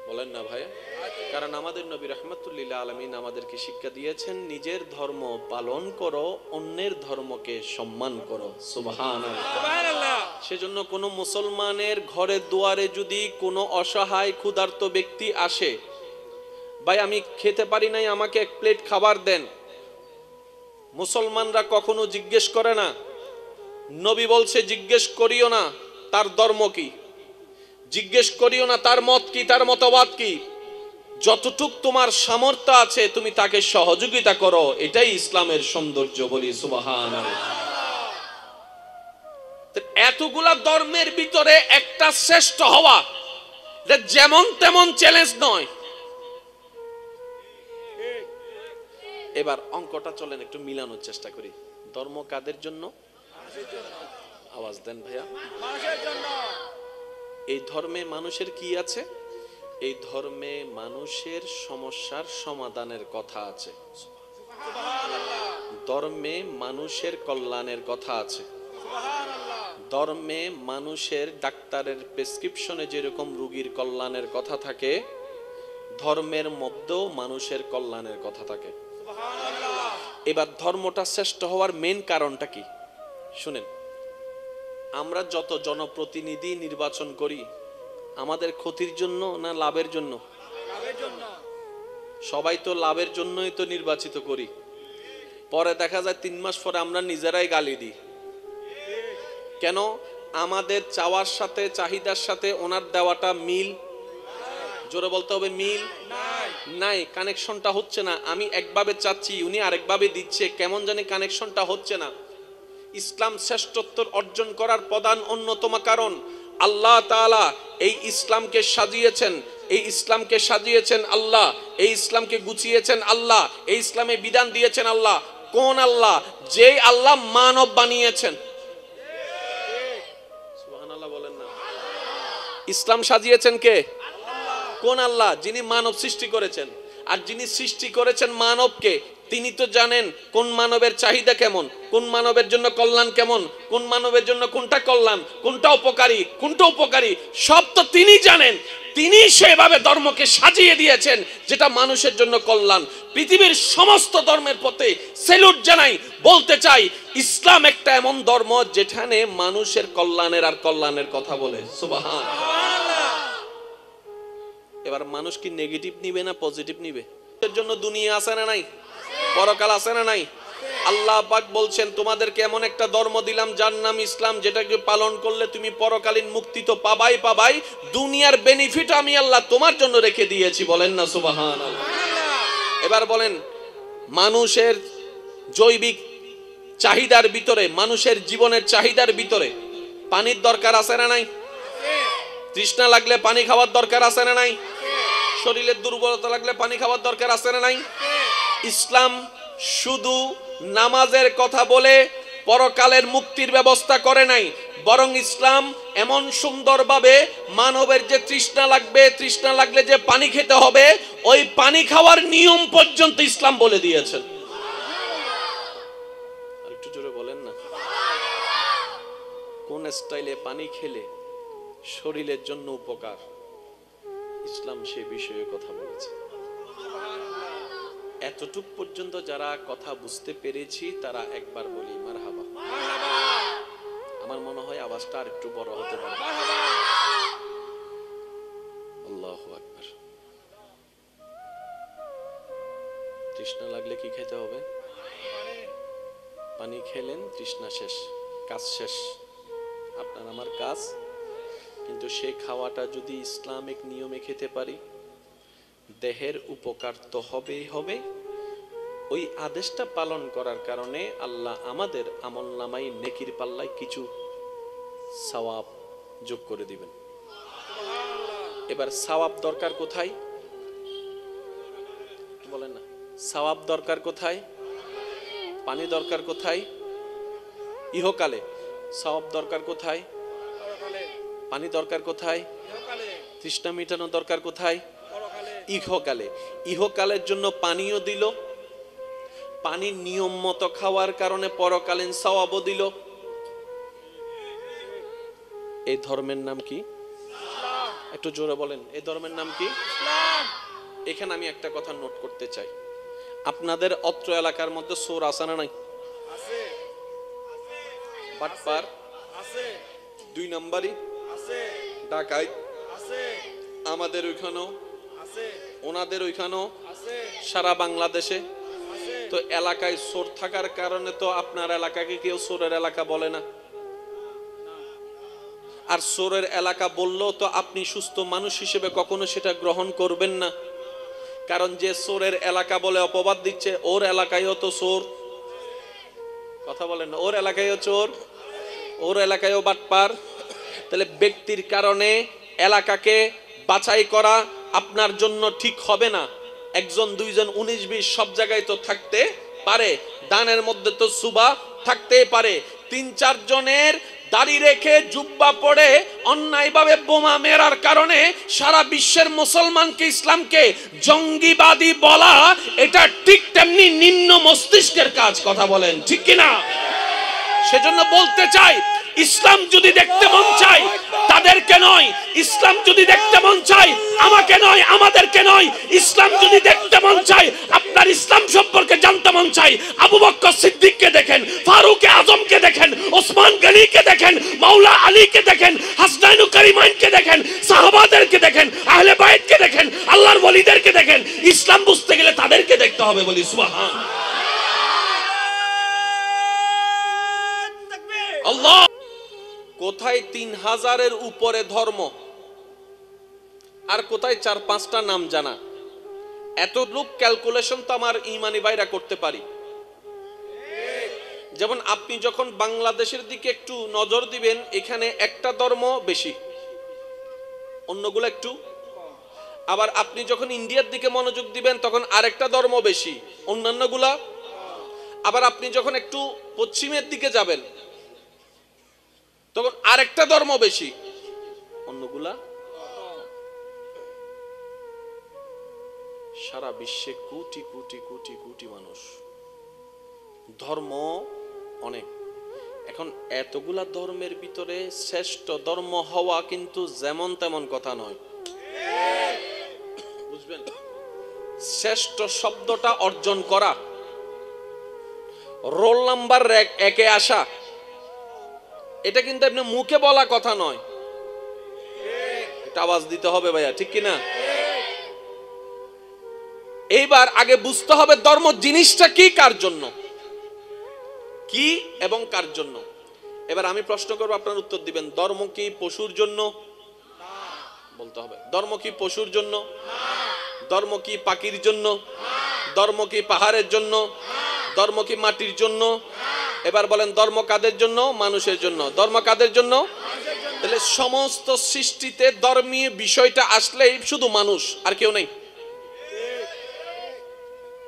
বলেন না ভাই? কারণ আমাদের নবী রাহমাতুল্লিল আলামিন আমাদেরকে শিক্ষা দিয়েছেন, নিজের ধর্ম পালন করো, অন্যের ধর্মকে সম্মান করো। সুবহানাল্লাহ। সেজন্য কোন মুসলমানের ঘরে দুয়ারে যদি কোনো অসহায় ক্ষুধার্ত ব্যক্তি আসে, ভাই আমি খেতে পারি নাই, আমাকে এক প্লেট খাবার দেন, মুসলমানরা কখনো জিজ্ঞেস করে না। নবী বলছে জিজ্ঞেস করিও না তার ধর্ম কি, জিজ্ঞেস করিও না তার মত কি, তার মতবাদ কি। যতটুক তোমার সামর্থ্য আছে তুমি তাকে সহযোগিতা করো, এটাই ইসলামের সৌন্দর্য। বলি সুবহানাল্লাহ। এতগুলা ধর্মের ভিতরে একটা শ্রেষ্ঠ হওয়া যেমন তেমন চ্যালেঞ্জ নয়। এবার অঙ্কটা চলেন একটু মিলানোর চেষ্টা করি। ধর্ম কাদের জন্য? আওয়াজ দেন ভাইয়া। এই ধর্মে মানুষের কি আছে? এই ধর্মে মানুষের সমস্যার সমাধানের কথা আছে, ধর্মে মানুষের কল্যাণের কথা আছে, ধর্মে মানুষের ডাক্তারের প্রেসক্রিপশনে যেরকম রোগীর কল্যাণের কথা থাকে, ধর্মের মধ্যেও মানুষের কল্যাণের কথা থাকে। এবার ধর্মটা শ্রেষ্ঠ হওয়ার মেন কারণটা কি শুনেন। আমরা যত জনপ্রতিনিধি নির্বাচন করি আমাদের ক্ষতির জন্য না লাভের জন্য? সবাই তো লাভের জন্যই তো নির্বাচিত করি। পরে দেখা যায় 3 মাস পরে আমরা নিজেরাই গালি দিই। কেন? আমাদের চাওয়ার সাথে চাহিদার সাথে ওনার দেওয়াটা মিল, জোরে বলতে হবে মিল নাই, কানেকশনটা হচ্ছে না। আমি একভাবে চাচ্ছি, উনি আরেকভাবে দিচ্ছে, কেমন জানি কানেকশনটা হচ্ছে না। ইসলাম শ্রেষ্ঠত্ব অর্জন করার প্রধান অন্যতম কারণ, আল্লাহ তাআলা এই ইসলামকে সাজিয়েছেন এই ইসলামকে সাজিয়েছেন আল্লাহ, এই ইসলামকে গুছিয়েছেন আল্লাহ, এই ইসলামে বিধান দিয়েছেন আল্লাহ। কোন আল্লাহ? যেই আল্লাহ মানব বানিয়েছেন। সুবহানাল্লাহ বলেন না। ইসলাম সাজিয়েছেন কে? কোন আল্লাহ? যিনি মানব সৃষ্টি করেছেন। আর যিনি সৃষ্টি করেছেন মানবকে, তিনি তো জানেন কোন মানবের চাহিদা কেমন, কোন মানবের জন্য কল্যাণ কেমন, কোন মানবের জন্য কোনটা কল্যাণ, কোনটা উপকারী, সব তো তিনি জানেন। তিনি সেভাবে ধর্মকে সাজিয়ে দিয়েছেন যেটা মানুষের জন্য কল্যাণ। পৃথিবীর সমস্ত ধর্মের পথে সেলুট জানাই, বলতে চাই ইসলাম একটা এমন ধর্ম যেখানে মানুষের কল্যাণের কথা বলে। সুবহানাল্লাহ। এবার মানুষ কি নেগেটিভ নিবে না পজিটিভ নিবে? এর জন্য দুনিয়া আছে না নাই? পরকাল আছে না নাই? আল্লাহ পাক বলছেন তোমাদেরকে এমন একটা ধর্ম দিলাম যার নাম ইসলাম, যেটাকে পালন করলে তুমি পরকালীন মুক্তি তো পাবাই, দুনিয়ার বেনিফিট আমি আল্লাহ তোমার জন্য রেখে দিয়েছি। বলেন না সুবহানাল্লাহ। এবার বলেন, মানুষের জৈবিক চাহিদার ভিতরে, মানুষের জীবনের চাহিদার ভিতরে পানির দরকার আছে না নাই? তৃষ্ণা লাগলে পানি খাওয়ার দরকার আছে না নাই? শরীরের দুর্বলতা লাগলে পানি খাওয়ার দরকার আছে না নাই? ইসলাম শুধু নামাজের কথা বলে পরকালের মুক্তির ব্যবস্থা করে নাই, বরং ইসলাম এমন সুন্দরভাবে মানবের যে তৃষ্ণা লাগলে যে পানি খেতে হবে, ওই পানি খাওয়ার নিয়ম পর্যন্ত ইসলাম বলে দিয়েছেন। আর একটু জোরে বলেন না। কোন স্টাইলে পানি খেলে শরীরের জন্য উপকার, ইসলাম সে বিষয়ে কথা বলেছে। এতটুক পর্যন্ত যারা কথা বুঝতে পেরেছি তারা একবার বলি মারহাবা। আমার মনে হয় আওয়াজটা আর একটু বড় হতে পারে। আল্লাহু আকবার। তৃষ্ণা লাগলে কি খেতে হবে? পানি খেলেন, তৃষ্ণা শেষ, কাজ শেষ, আপনার আমার কাজ। কিন্তু সেই খাওয়াটা যদি ইসলামিক নিয়মে খেতে পারি, দেহের উপকার তো হবে। ওই আদেশটা পালন করার কারণে আল্লাহ আমাদের আমলনামাই নেকির পাল্লায় কিছু সওয়াব যোগ করে দিবেন। এবার সওয়াব দরকার কোথায় বলেন না? সওয়াব দরকার কোথায়? পানি দরকার কোথায়? ইহকালে। সওয়াব দরকার কোথায়? পানি দরকার কোথায়? তৃষ্ণা মিটানো দরকার কোথায়? ইহকালে। ইহকালের জন্য পানিও দিল, পানির নিয়ম মতো খাওয়ার কারণে পরকালীন সওয়াবও দিল। এই ধর্মের নাম কি? একটু জোরে বলেন, এই ধর্মের নাম কি? এখানে আমি একটা কথা নোট করতে চাই, আপনাদের অত্র এলাকার মধ্যে চোর আছে না নাই? বাটপার আছে, 2 নম্বরই আছে, ডাকাইত আছে, আমাদের ওইখানেও আছে, ওনাদের ওইখানেও আছে, সারা বাংলাদেশে। তো এলাকায় চোর থাকার কারণে তো আপনার এলাকাকে কেউ চোরের এলাকা বলে না। আর চোরের এলাকা বললেও তো আপনি সুস্থ মানুষ হিসেবে কখনো সেটা গ্রহণ করবেন না, কারণ যে চোরের এলাকা বলে অপবাদ দিচ্ছে, ওর এলাকায়ও তো চোর। কথা বলেন না? ওর এলাকায়ও চোর, ওর এলাকায়ও বাটপার। তাহলে ব্যক্তির কারণে এলাকাকে বাছাই করা আপনার জন্য ঠিক হবে না। 1 2 19 20 সব জায়গায় তো থাকতে পারে, দানের মধ্যে তো সুবা থাকতেই পারে। 3-4 জনের দাড়ি রেখে জুব্বা পরে অন্যায়ভাবে বোমা মেরার কারণে সারা বিশ্বের মুসলমানকে, ইসলামকে জঙ্গিবাদী বলা, এটা ঠিক তেমনি নিম্ন মস্তিষ্কের কাজ। কথা বলেন ঠিক কিনা? সেজন্য বলতে চাই, ইসলাম যদি দেখতে মন চাই তাদেরকে নয়, ইসলাম যদি দেখতে মন চাই আমাকে নয়, আমাদেরকে নয়, ইসলাম যদি দেখতে মন চাই, আপনার ইসলাম সম্পর্কে জানতে মন চাই, আবু বকর সিদ্দিককে দেখেন, ফারুক আজমকে দেখেন, ওসমান গনিকে দেখেন, মাওলা আলীকে দেখেন, হাসনাইন কারিমাইনকে দেখেন, সাহাবাদেরকে দেখেন, আহলে বাইতকে দেখেন, আল্লাহর ওলিদেরকে দেখেন। ইসলাম বুঝতে গেলে তাদেরকে দেখতে হবে। বলি সুবহানাল্লাহ। আল্লাহ কোথায় 3000-এর উপরে ধর্ম, আর কোথায় 4-5টা নাম জানা। এত লোক ক্যালকুলেশন তো আমার ইমানি ভাইরা করতে পারি। যেমন আপনি যখন বাংলাদেশের দিকে একটু নজর দিবেন, এখানে একটা ধর্ম বেশি, অন্যগুলো একটু। আবার আপনি যখন ইন্ডিয়ার দিকে মনোযোগ দিবেন তখন আরেকটা ধর্ম বেশি, অন্যান্যগুলা। আবার আপনি যখন একটু পশ্চিমের দিকে যাবেন তখন আরেকটা ধর্ম বেশি, অন্যগুলা। সারা বিশ্বে কোটি কোটি কোটি কোটি মানুষ, ধর্ম অনেক। এখন এতগুলা ধর্মের ভিতরে শ্রেষ্ঠ ধর্ম হওয়া কিন্তু যেমন তেমন কথা নয়, বুঝবেন? শ্রেষ্ঠ শব্দটা অর্জন করা, রোল নাম্বার একে আসা, এটা কিন্তু আপনি মুখে বলা কথা নয়, এটা আওয়াজ দিতে হবে ভাইয়া, ঠিক কিনা? এইবার আগে বুঝতে হবে ধর্ম জিনিসটা কি, কার জন্য, কি এবং কার জন্য। এবার আমি প্রশ্ন করব, আপনার উত্তর দিবেন। ধর্ম কি পশুর জন্য? বলতে হবে। ধর্ম কি পশুর জন্য? ধর্ম কি পাখির জন্য? ধর্ম কি পাহাড়ের জন্য? ধর্ম কি মাটির জন্য? এবার বলেন ধর্ম কাদের জন্য? মানুষের জন্য। ধর্ম কাদের জন্য? তাহলে সমস্ত সৃষ্টিতে ধর্মীয় বিষয়টা আসলেই শুধু মানুষ, আর কেউ নেই।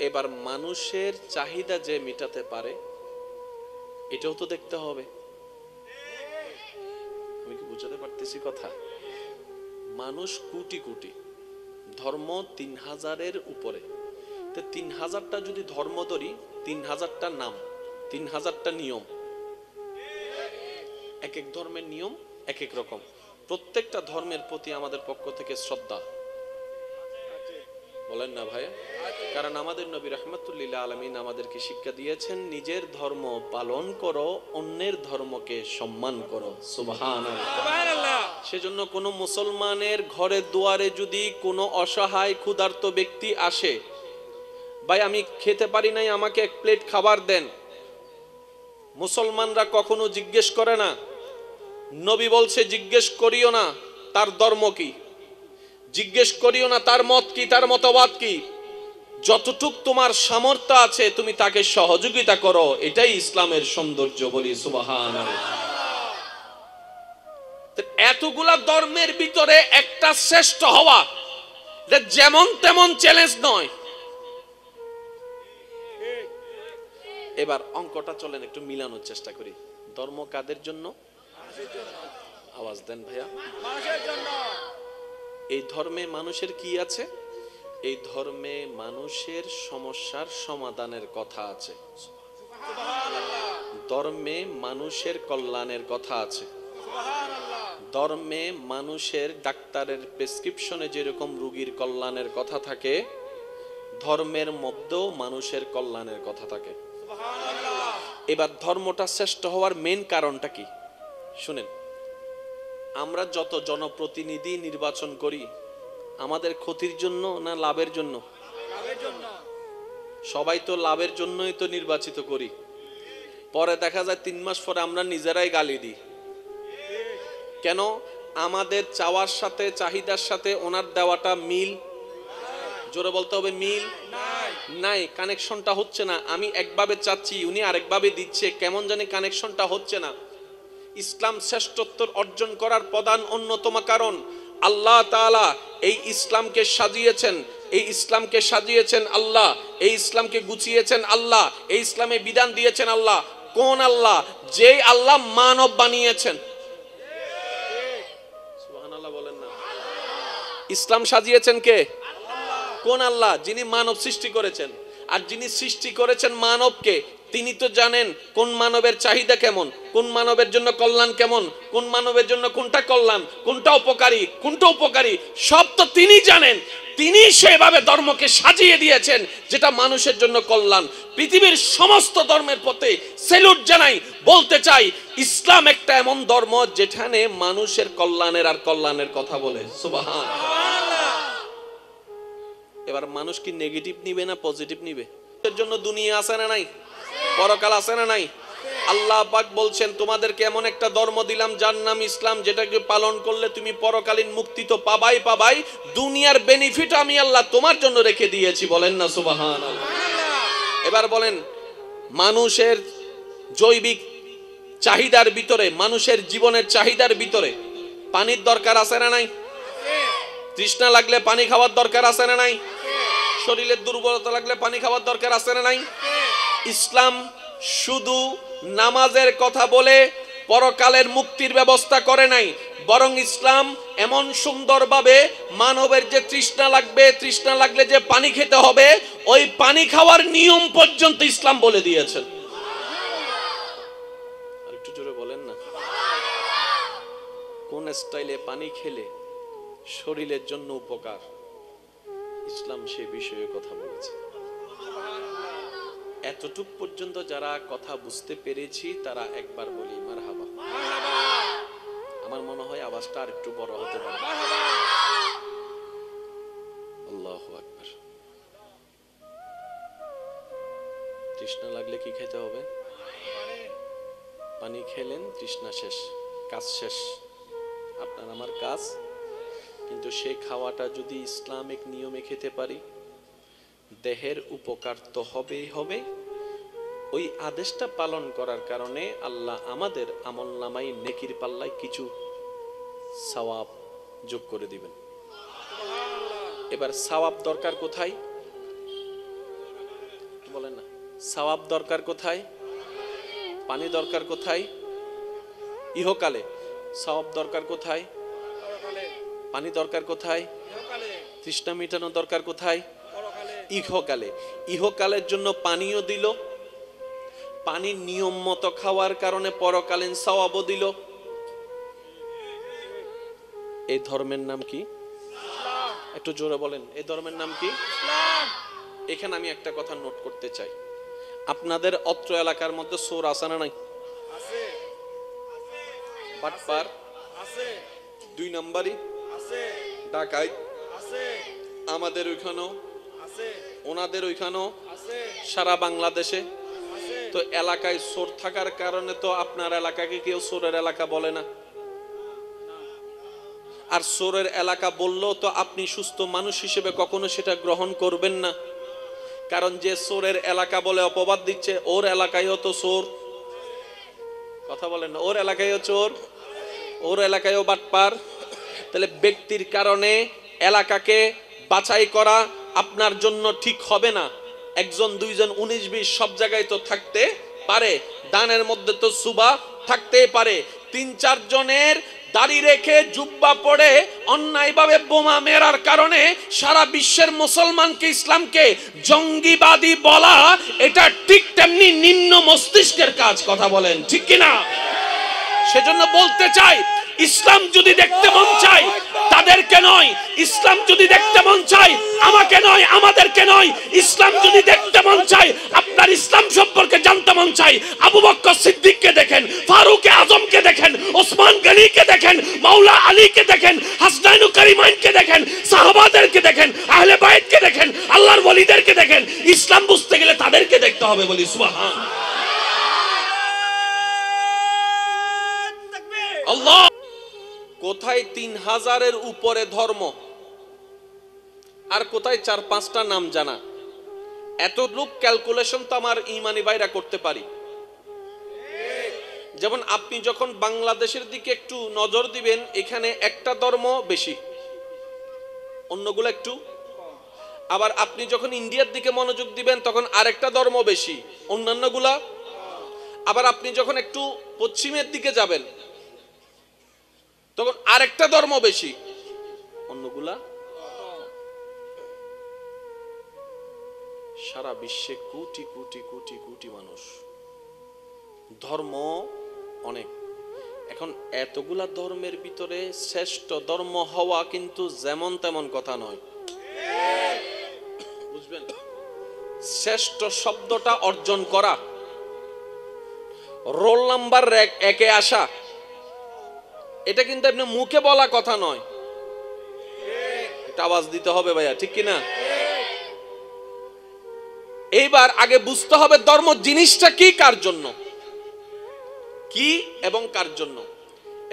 এবার মানুষের চাহিদা যে মেটাতে পারে এটাও তো দেখতে হবে। আমি কি বুঝাতে পারতেছি কথা? মানুষ কোটি কোটি, ধর্ম ৩,০০০-এর উপরে। তো ৩,০০০টা যদি ধর্ম ধরি, ৩,০০০টা নাম, ৩,০০০টা নিয়ম, এক এক ধর্মের নিয়ম এক এক রকম। প্রত্যেকটা ধর্মের প্রতি আমাদের পক্ষ থেকে শ্রদ্ধা, বলেন না ভাই? কারণ আমাদের নবী রাহমাতুল্লিল আলামিন আমাদেরকে শিক্ষা দিয়েছেন, নিজের ধর্ম পালন করো, অন্যের ধর্মকে সম্মান করো। সুবহানাল্লাহ। সেজন্য কোনো মুসলমানের ঘরে দুয়ারে যদি কোনো অসহায় ক্ষুধার্ত ব্যক্তি আসে, ভাই আমি খেতে পারি নাই, আমাকে এক প্লেট খাবার দেন, মুসলমানরা কখনো জিজ্ঞেস করে না। নবী বলছে জিজ্ঞেস করিও না তার ধর্ম কি, জিজ্ঞেস করিও না তার মত কি, তার মতবাদ কি। যতটুক তোমার সামর্থ্য আছে তুমি তাকে সহযোগিতা করো, এটাই ইসলামের সৌন্দর্য। বলি সুবহানাল্লাহ। এতগুলা ধর্মের ভিতরে একটা শ্রেষ্ঠ হওয়া যেমন তেমন চ্যালেঞ্জ নয়। এবার অঙ্কটা চলেন একটু মিলানোর চেষ্টা করি। ধর্ম কাদের জন্য? আওয়াজ দেন ভাইয়া। এই ধর্মে মানুষের কি আছে? এই ধর্মে মানুষের সমস্যার সমাধানের কথা আছে, ধর্মে মানুষের কল্যাণের কথা আছে, ধর্মে মানুষের ডাক্তারের প্রেসক্রিপশনে যেরকম রোগীর কল্যাণের কথা থাকে, ধর্মের মধ্যেও মানুষের কল্যাণের কথা থাকে। এবার ধর্মটা শ্রেষ্ঠ হওয়ার মেন কারণটা কি শুনেন। আমরা যত জনপ্রতিনিধি নির্বাচন করি আমাদের ক্ষতির জন্য না লাভের জন্য? সবাই তো লাভের জন্যই তো নির্বাচিত করি। পরে দেখা যায় 3 মাস পরে আমরা নিজেরাই গালি দিই। কেন? আমাদের চাওয়ার সাথে চাহিদার সাথে ওনার দেওয়াটা মিল, জোরে বলতে হবে, মিল নাই, কানেকশনটা হচ্ছে না। আমি একভাবে চাচ্ছি, উনি আরেকভাবে দিচ্ছে, কেমন জানি কানেকশনটা হচ্ছে না। ইসলাম শ্রেষ্ঠত্ব অর্জন করার প্রধান অন্যতম কারণ আল্লাহ তাআলা এই ইসলামকে সাজিয়েছেন, এই ইসলামকে সাজিয়েছেন আল্লাহ, এই ইসলামকে গুছিয়েছেন আল্লাহ, এই ইসলামে বিধান দিয়েছেন আল্লাহ। কোন আল্লাহ? যেই আল্লাহ মানব বানিয়েছেন। সুবহানাল্লাহ বলেন না। ইসলাম সাজিয়েছেন কে? কোন আল্লাহ? যিনি মানব সৃষ্টি করেছেন। আর যিনি সৃষ্টি করেছেন মানবকে, তিনি তো জানেন কোন মানবের চাহিদা কেমন, কোন মানবের জন্য কল্যাণ কেমন, কোন মানবের জন্য কোনটা কল্যাণ, কোনটা উপকারী, কোনটা উপকারী, সব তো তিনি জানেন। তিনি সেভাবে ধর্মকে সাজিয়ে দিয়েছেন যেটা মানুষের জন্য কল্যাণ। পৃথিবীর সমস্ত ধর্মের প্রতি স্যালুট জানাই, বলতে চাই ইসলাম একটা এমন ধর্ম যেখানে মানুষের কল্যাণের আর কল্যাণের কথা বলে। সুবহানাল্লাহ। এবার মানুষ কি নেগেটিভ নিবে না পজিটিভ নিবে? এর জন্য দুনিয়া আছে না নাই? পরকাল আছে না নাই? আল্লাহ পাক বলছেন তোমাদেরকে এমন একটা ধর্ম দিলাম যার নাম ইসলাম, যেটাকে পালন করলে তুমি পরকালীন মুক্তি তো পাবাই পাবাই, দুনিয়ার বেনিফিট আমি আল্লাহ তোমার জন্য রেখে দিয়েছি। বলেন না সুবহানাল্লাহ। এবার বলেন মানুষের জৈবিক চাহিদার ভিতরে, মানুষের জীবনের চাহিদার ভিতরে পানির দরকার আছে না নাই? তৃষ্ণা লাগলে পানি খাওয়ার দরকার আছে না নাই? শরীরের দুর্বলতা লাগলে পানি খাওয়ার দরকার আছে না নাই? ইসলাম শুধু নামাজের কথা বলে পরকালের মুক্তির ব্যবস্থা করে নাই, বরং ইসলাম এমন সুন্দরভাবে মানবের যে তৃষ্ণা লাগলে যে পানি খেতে হবে, ওই পানি খাওয়ার নিয়ম পর্যন্ত ইসলাম বলে দিয়েছেন। আর একটু জোরে বলেন না, কোন স্টাইলে পানি খেলে শরীরের জন্য উপকার, ইসলাম সে বিষয়ে কথা বলেছে। এতটুক পর্যন্ত যারা কথা বুঝতে পেরেছি তারা একবার বলি মারহাবা। আমার মনে হয় আওয়াজটা আর একটু বড় হতে পারে। আল্লাহু আকবার। তৃষ্ণা লাগলে কি খেতে হবে? পানি খেলেন, তৃষ্ণা শেষ, কাজ শেষ, আপনার আমার কাজ। কিন্তু সেই খাওয়াটা যদি ইসলামিক নিয়মে খেতে পারি, দেহের উপকার তো হবেই হবে। ওই আদেশটা পালন করার কারণে আল্লাহ আমাদের আমলনামাই নেকির পাল্লায় কিছু সওয়াব যোগ করে দিবেন। এবার সওয়াব দরকার কোথায় বলেন না? সওয়াব দরকার কোথায়? পানি দরকার কোথায়? ইহকালে। সওয়াব দরকার কোথায়? পানি দরকার কোথায়? তৃষ্ণা মিটানো দরকার কোথায়? ইহকালে। ইহকালের জন্য পানিও দিল, পানি নিয়ম মতো খাওয়ার কারণে পরকালীন সওয়াবও দিল। এই ধর্মের নাম কি? একটু জোরে বলেন, এই ধর্মের নাম কি? এখানে আমি একটা কথা নোট করতে চাই, আপনাদের অত্র এলাকার মধ্যে চোর আছে না নাই? বাটপার আছে, 2 নম্বরই আছে, ডাকাইত আছে, আমাদের ওইখানেও আছে, ওনাদের ওইখানেও আছে, সারা বাংলাদেশে। তো এলাকায় চোর থাকার কারণে তো আপনার এলাকাকে কেউ চোরের এলাকা বলে না। আর চোরের এলাকা বললেও তো আপনি সুস্থ মানুষ হিসেবে কখনো সেটা গ্রহণ করবেন না, কারণ যে চোরের এলাকা বলে অপবাদ দিচ্ছে, ওর এলাকায়ও তো চোর। কথা বলেন না, ওর এলাকায়ও চোর, ওর এলাকায়ও বাটপার। তাহলে ব্যক্তির কারণে এলাকাকে বাছাই করা আপনার জন্য ঠিক হবে না। 1 2 19 20 সব জায়গায় তো থাকতে পারে, দানের মধ্যে তো সুবা থাকতেই পারে। 3 4 জনের দাড়ি রেখে জুব্বা পরে অন্যায়ভাবে বোমা মেরার কারণে সারা বিশ্বের মুসলমানকে, ইসলামকে জঙ্গিবাদী বলা, এটা ঠিক তেমনি নিম্ন মস্তিষ্কের কাজ। কথা বলেন ঠিক কিনা? সেজন্য বলতে চাই, ইসলাম যদি দেখতে মন চাই তাদেরকে নয়, ইসলাম যদি দেখতে মন চাই আমাকে নয়, আমাদেরকে নয়, ইসলাম যদি দেখতে মন চাই, আপনার ইসলাম সম্পর্কে জানতে মন চাই, আবু বকর সিদ্দিককে দেখেন, ফারুক আজমকে দেখেন, ওসমান গনিকে দেখেন, মাওলা আলীকে দেখেন, হাসনাইন কারিমাইনকে দেখেন, সাহাবাদেরকে দেখেন, আহলে বাইতকে দেখেন, আল্লাহর ওলিদেরকে দেখেন। ইসলাম বুঝতে গেলে তাদেরকে দেখতে হবে। বলি সুবহান আল্লাহ। কোথায় 3000-এর উপরে ধর্ম, আর কোথায় 4-5টা নাম জানা। এত লোক ক্যালকুলেশন তো আমার ইমানি ভাইরা করতে পারি। যেমন আপনি যখন বাংলাদেশের দিকে একটু নজর দিবেন, এখানে একটা ধর্ম বেশি, অন্যগুলো একটু। আবার আপনি যখন ইন্ডিয়ার দিকে মনোযোগ দিবেন তখন আরেকটা ধর্ম বেশি, অন্যান্যগুলা। আবার আপনি যখন একটু পশ্চিমের দিকে যাবেন তখন আরেকটা ধর্ম বেশি, অন্যগুলা। সারা বিশ্বে কোটি কোটি কোটি কোটি মানুষ, ধর্ম অনেক। এখন এতগুলা ধর্মের ভিতরে শ্রেষ্ঠ ধর্ম হওয়া কিন্তু যেমন তেমন কথা নয়, বুঝবেন? শ্রেষ্ঠ শব্দটা অর্জন করা, রোল নাম্বার 1-এ আসা, এটা কিন্তু আপনি মুখে বলা কথা নয়, এটা আওয়াজ দিতে হবে ভাইয়া, ঠিক কিনা? এইবার আগে বুঝতে হবে ধর্ম জিনিসটা কি, কার জন্য, কি এবং কার জন্য।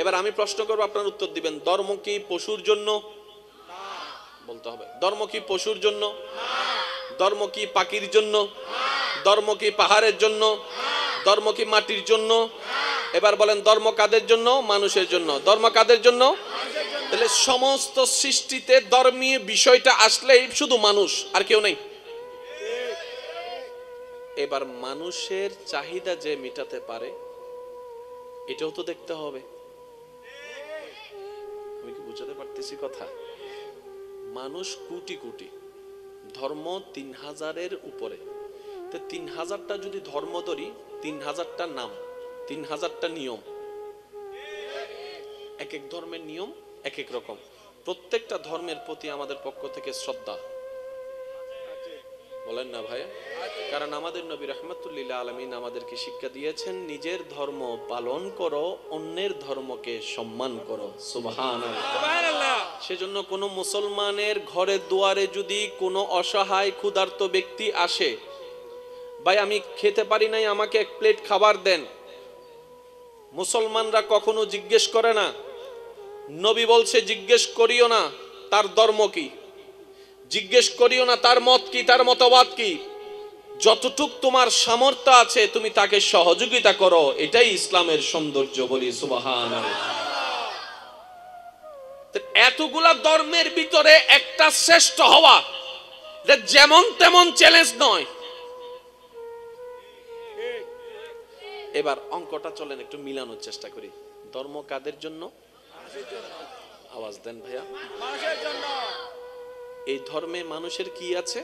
এবার আমি প্রশ্ন করব, আপনার উত্তর দিবেন। ধর্ম কি পশুর জন্য? বলতে হবে। ধর্ম কি পশুর জন্য? ধর্ম কি পাখির জন্য? ধর্ম কি পাহাড়ের জন্য? ধর্ম কি মাটির জন্য? এবার বলেন ধর্ম কাদের জন্য? মানুষের জন্য। ধর্ম কাদের জন্য? তাহলে সমস্ত সৃষ্টিতে ধর্মীয় বিষয়টা আসলেই শুধু মানুষ, আর কেউ নেই। এবার মানুষের চাহিদা যে মেটাতে পারে এটাও তো দেখতে হবে। আমি কি বুঝাতে পারতেছি কথা? মানুষ কোটি কোটি, ধর্ম ৩,০০০-এর উপরে। তো ৩,০০০টা যদি ধর্ম ধরি, ৩,০০০টা নাম, ৩,০০০টা নিয়ম, এক এক ধর্মের নিয়ম এক এক রকম। প্রত্যেকটা ধর্মের প্রতি আমাদের পক্ষ থেকে শ্রদ্ধা, বলেন না ভাই? কারণ আমাদের নবী রাহমাতুল্লিল আলামিন আমাদেরকে শিক্ষা দিয়েছেন, নিজের ধর্ম পালন করো, অন্যের ধর্মকে সম্মান করো। সুবহানাল্লাহ। সেজন্য কোনো মুসলমানের ঘরে দুয়ারে যদি কোনো অসহায় ক্ষুধার্ত ব্যক্তি আসে, ভাই আমি খেতে পারি নাই, আমাকে এক প্লেট খাবার দেন, মুসলমানরা কখনো জিজ্ঞেস করে না। নবী বলছে জিজ্ঞেস করিও না তার ধর্ম কি, জিজ্ঞেস করিও না তার মত কি, তার মতবাদ কি। যতটুক তোমার সামর্থ্য আছে তুমি তাকে সহযোগিতা করো, এটাই ইসলামের সৌন্দর্য। বলি সুবহানাল্লাহ। এতগুলা ধর্মের ভিতরে একটা শ্রেষ্ঠ হওয়া যেমন তেমন চ্যালেঞ্জ নয়। এবার অঙ্কটা চলেন একটু মিলানোর চেষ্টা করি। ধর্ম কাদের জন্য? আওয়াজ দেন ভাইয়া। এই ধর্মে মানুষের কি আছে?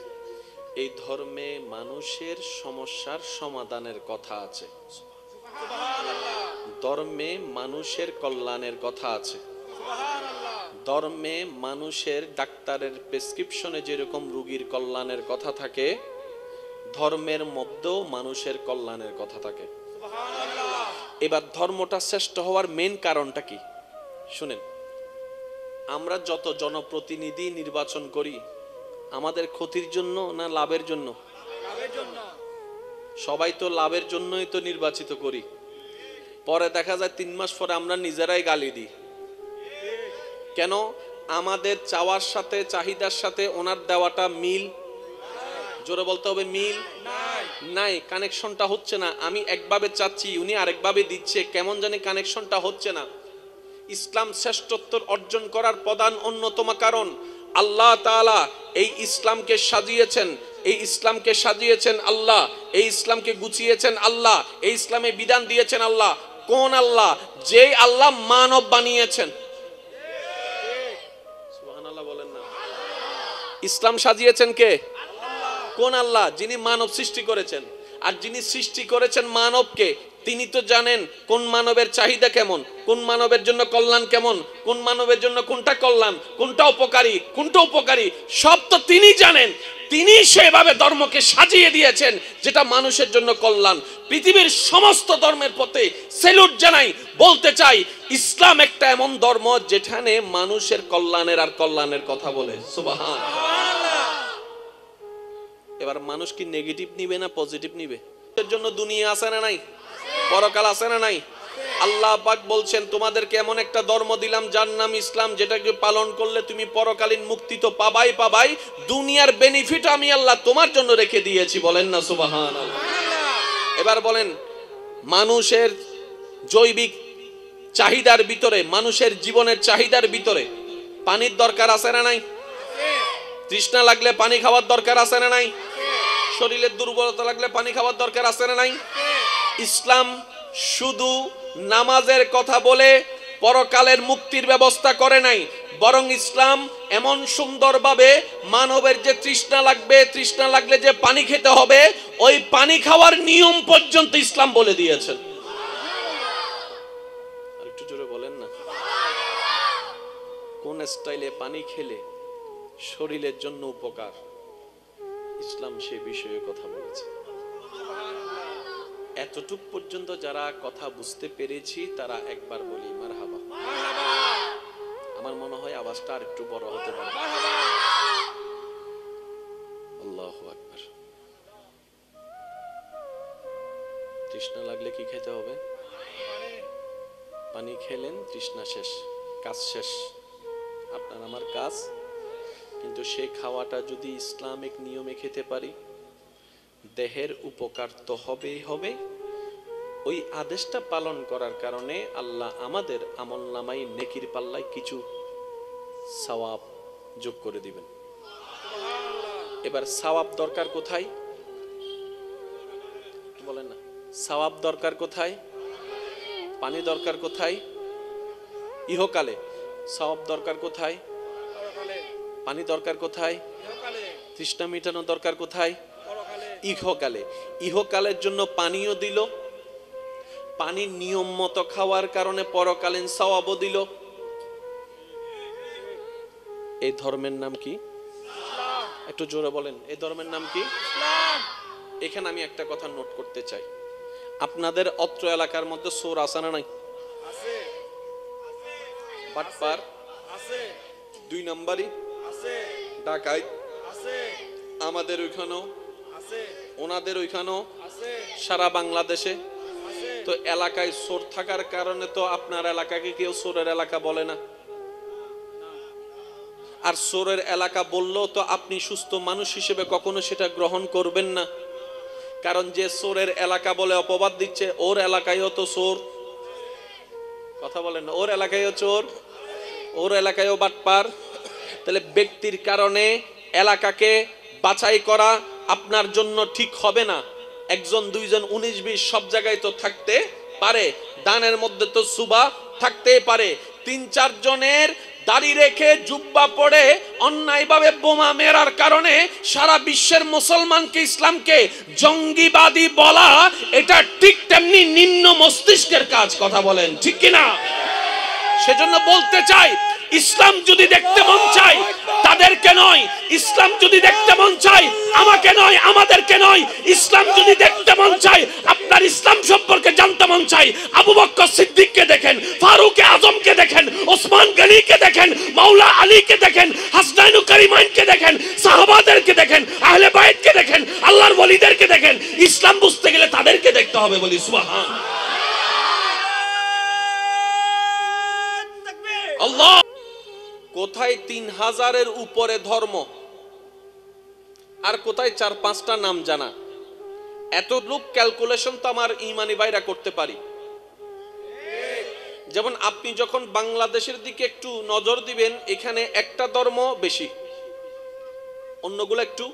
এই ধর্মে মানুষের সমস্যার সমাধানের কথা আছে, ধর্মে মানুষের কল্যাণের কথা আছে, ধর্মে মানুষের ডাক্তারের প্রেসক্রিপশনে যেরকম রোগীর কল্যাণের কথা থাকে, ধর্মের মধ্যেও মানুষের কল্যাণের কথা থাকে। এবার ধর্মটা শ্রেষ্ঠ হওয়ার মেন কারণটা কি শুনেন। আমরা যত জনপ্রতিনিধি নির্বাচন করি আমাদের ক্ষতির জন্য না লাভের জন্য? সবাই তো লাভের জন্যই তো নির্বাচিত করি। পরে দেখা যায় ৩ মাস পরে আমরা নিজেরাই গালি দিই। কেন? আমাদের চাওয়ার সাথে চাহিদার সাথে ওনার দেওয়াটা মিল, জোরে বলতে হবে, মিল নাই, কানেকশনটা হচ্ছে না। আমি একভাবে চাচ্ছি, উনি আরেকভাবে দিচ্ছে, কেমন জানি কানেকশনটা হচ্ছে না। ইসলাম শ্রেষ্ঠত্ব অর্জন করার প্রধান অন্যতম কারণ আল্লাহ তাআলা এই ইসলামকে সাজিয়েছেন, এই ইসলামকে সাজিয়েছেন আল্লাহ, এই ইসলামকে গুছিয়েছেন আল্লাহ, এই ইসলামে বিধান দিয়েছেন আল্লাহ। কোন আল্লাহ? যেই আল্লাহ মানব বানিয়েছেন। সুবহানাল্লাহ বলেন না। ইসলাম সাজিয়েছেন কে? কোন আল্লাহ? যিনি মানব সৃষ্টি করেছেন। আর যিনি সৃষ্টি করেছেন মানবকে, তিনি তো জানেন কোন মানবের চাহিদা কেমন, কোন মানবের জন্য কল্যাণ কেমন, কোন মানবের জন্য কোনটা কল্যাণ, কোনটা উপকারী, কোনটা উপকারী, সব তো তিনি জানেন। তিনি সেভাবে ধর্মকে সাজিয়ে দিয়েছেন যেটা মানুষের জন্য কল্যাণ। পৃথিবীর সমস্ত ধর্মের প্রতি স্যালুট জানাই, বলতে চাই ইসলাম একটা এমন ধর্ম যেখানে মানুষের কল্যাণের আর কল্যাণের কথা বলে। সুবহানাল্লাহ। এবার মানুষ কি নেগেটিভ নিবে না পজিটিভ নিবে? এর জন্য দুনিয়া আছে না নাই? পরকাল আছে না নাই? আল্লাহ পাক বলছেন তোমাদেরকে এমন একটা ধর্ম দিলাম যার নাম ইসলাম, যেটাকে পালন করলে তুমি পরকালীন মুক্তি তো পাবাই পাবাই, দুনিয়ার বেনিফিট আমি আল্লাহ তোমার জন্য রেখে দিয়েছি। বলেন না সুবহানাল্লাহ। এবার বলেন, মানুষের জৈবিক চাহিদার ভিতরে, মানুষের জীবনের চাহিদার ভিতরে পানির দরকার আছে না নাই? তৃষ্ণা লাগলে পানি খাওয়ার দরকার আছে না নাই? শরীরের দুর্বলতা লাগলে পানি খাওয়ার দরকার আছে না নাই? ইসলাম শুধু নামাজের কথা বলে পরকালের মুক্তির ব্যবস্থা করে নাই, বরং ইসলাম এমন সুন্দরভাবে মানবের যে তৃষ্ণা লাগবে, তৃষ্ণা লাগলে যে পানি খেতে হবে, ওই পানি খাওয়ার নিয়ম পর্যন্ত ইসলাম বলে দিয়েছেন। আর একটু জোরে বলেন না। কোন স্টাইলে পানি খেলে শরীরের জন্য উপকার, ইসলাম সে বিষয়ে কথা বলেছে। এতটুক পর্যন্ত যারা কথা বুঝতে পেরেছি তারা একবার বলি মারহাবা। আমার মনে হয় আওয়াজটা আর একটু বড় হতে পারে। আল্লাহু আকবার। তৃষ্ণা লাগলে কি খেতে হবে? পানি খেলেন, তৃষ্ণা শেষ, কাজ শেষ, আপনার আমার কাজ। কিন্তু সে খাওয়াটা যদি ইসলামিক নিয়মে খেতে পারি, দেহের উপকার তো হবেই হবে। ওই আদেশটা পালন করার কারণে আল্লাহ আমাদের আমলনামায় নেকির পাল্লায় কিছু সওয়াব যোগ করে দিবেন। এবার সওয়াব দরকার কোথায় বলেন না? সওয়াব দরকার কোথায়? পানি দরকার কোথায়? ইহকালে। সওয়াব দরকার কোথায়? পানি দরকার কোথায়? তৃষ্ণা মিটানো দরকার কোথায়? ইহকালে। ইহকালের জন্য পানিও দিল, পানি নিয়ম মতো খাওয়ার কারণে পরকালীন সওয়াবও দিল। এই ধর্মের নাম কি? একটু জোরে বলেন, এই ধর্মের নাম কি? এখানে আমি একটা কথা নোট করতে চাই, আপনাদের অত্র এলাকার মধ্যে চোর আছে না নাই? বাটপার আছে, 2 নাম্বারই আছে, ডাকাইত আছে, আমাদের ওইখানেও আছে, ওনাদের ওইখানেও আছে, সারা বাংলাদেশে আছে। তো এলাকায় চোর থাকার কারণে তো আপনার এলাকাকে কেউ চোরের এলাকা বলে না। আর চোরের এলাকা বললেও তো আপনি সুস্থ মানুষ হিসেবে কখনো সেটা গ্রহণ করবেন না, কারণ যে চোরের এলাকা বলে অপবাদ দিচ্ছে ওর এলাকায়ও তো চোর। কথা বলেন না? ওর এলাকায়ও চোর, ওর এলাকায়ও বাটপার। তাহলে ব্যক্তির কারণে এলাকাকে বাছাই করা আপনার জন্য ঠিক হবে না। 1 2 19 20 সব জায়গায় তো থাকতে পারে, দানের মধ্যে তো সুবা থাকতেই পারে। 3 4 জনের দাড়ি রেখে জুব্বা পড়ে অন্যায়ভাবে বোমা মেরার কারণে সারা বিশ্বের মুসলমানকে, ইসলামকে জঙ্গিবাদী বলা, এটা ঠিক তেমনি নিম্ন মস্তিষ্কের কাজ। কথা বলেন ঠিক কিনা? সেজন্য বলতে চাই, ইসলাম যদি দেখতে মন চাই তাদেরকে নয়, ইসলাম যদি দেখতে মন চাই আমাকে নয়, আমাদেরকে নয়, ইসলাম যদি দেখতে মন চাই, আপনার ইসলাম সম্পর্কে জানতে মন চাই, আবু বকর সিদ্দিককে দেখেন, ফারুক আজমকে দেখেন, ওসমান গনিকে দেখেন, মাওলা আলীকে দেখেন, হাসনাইন কারিমাইনকে দেখেন, সাহাবাদেরকে দেখেন, আহলে বাইতকে দেখেন, আল্লাহর ওলিদেরকে দেখেন। ইসলাম বুঝতে গেলে তাদেরকে দেখতে হবে। বলি সুবহান আল্লাহ। কোথায় 3000-এর উপরে ধর্ম, আর কোথায় 4-5টা নাম জানা। এত লোক ক্যালকুলেশন তো আমার ইমানি ভাইরা করতে পারি। যেমন আপনি যখন বাংলাদেশের দিকে একটু নজর দিবেন, এখানে একটা ধর্ম বেশি, অন্যগুলো একটু।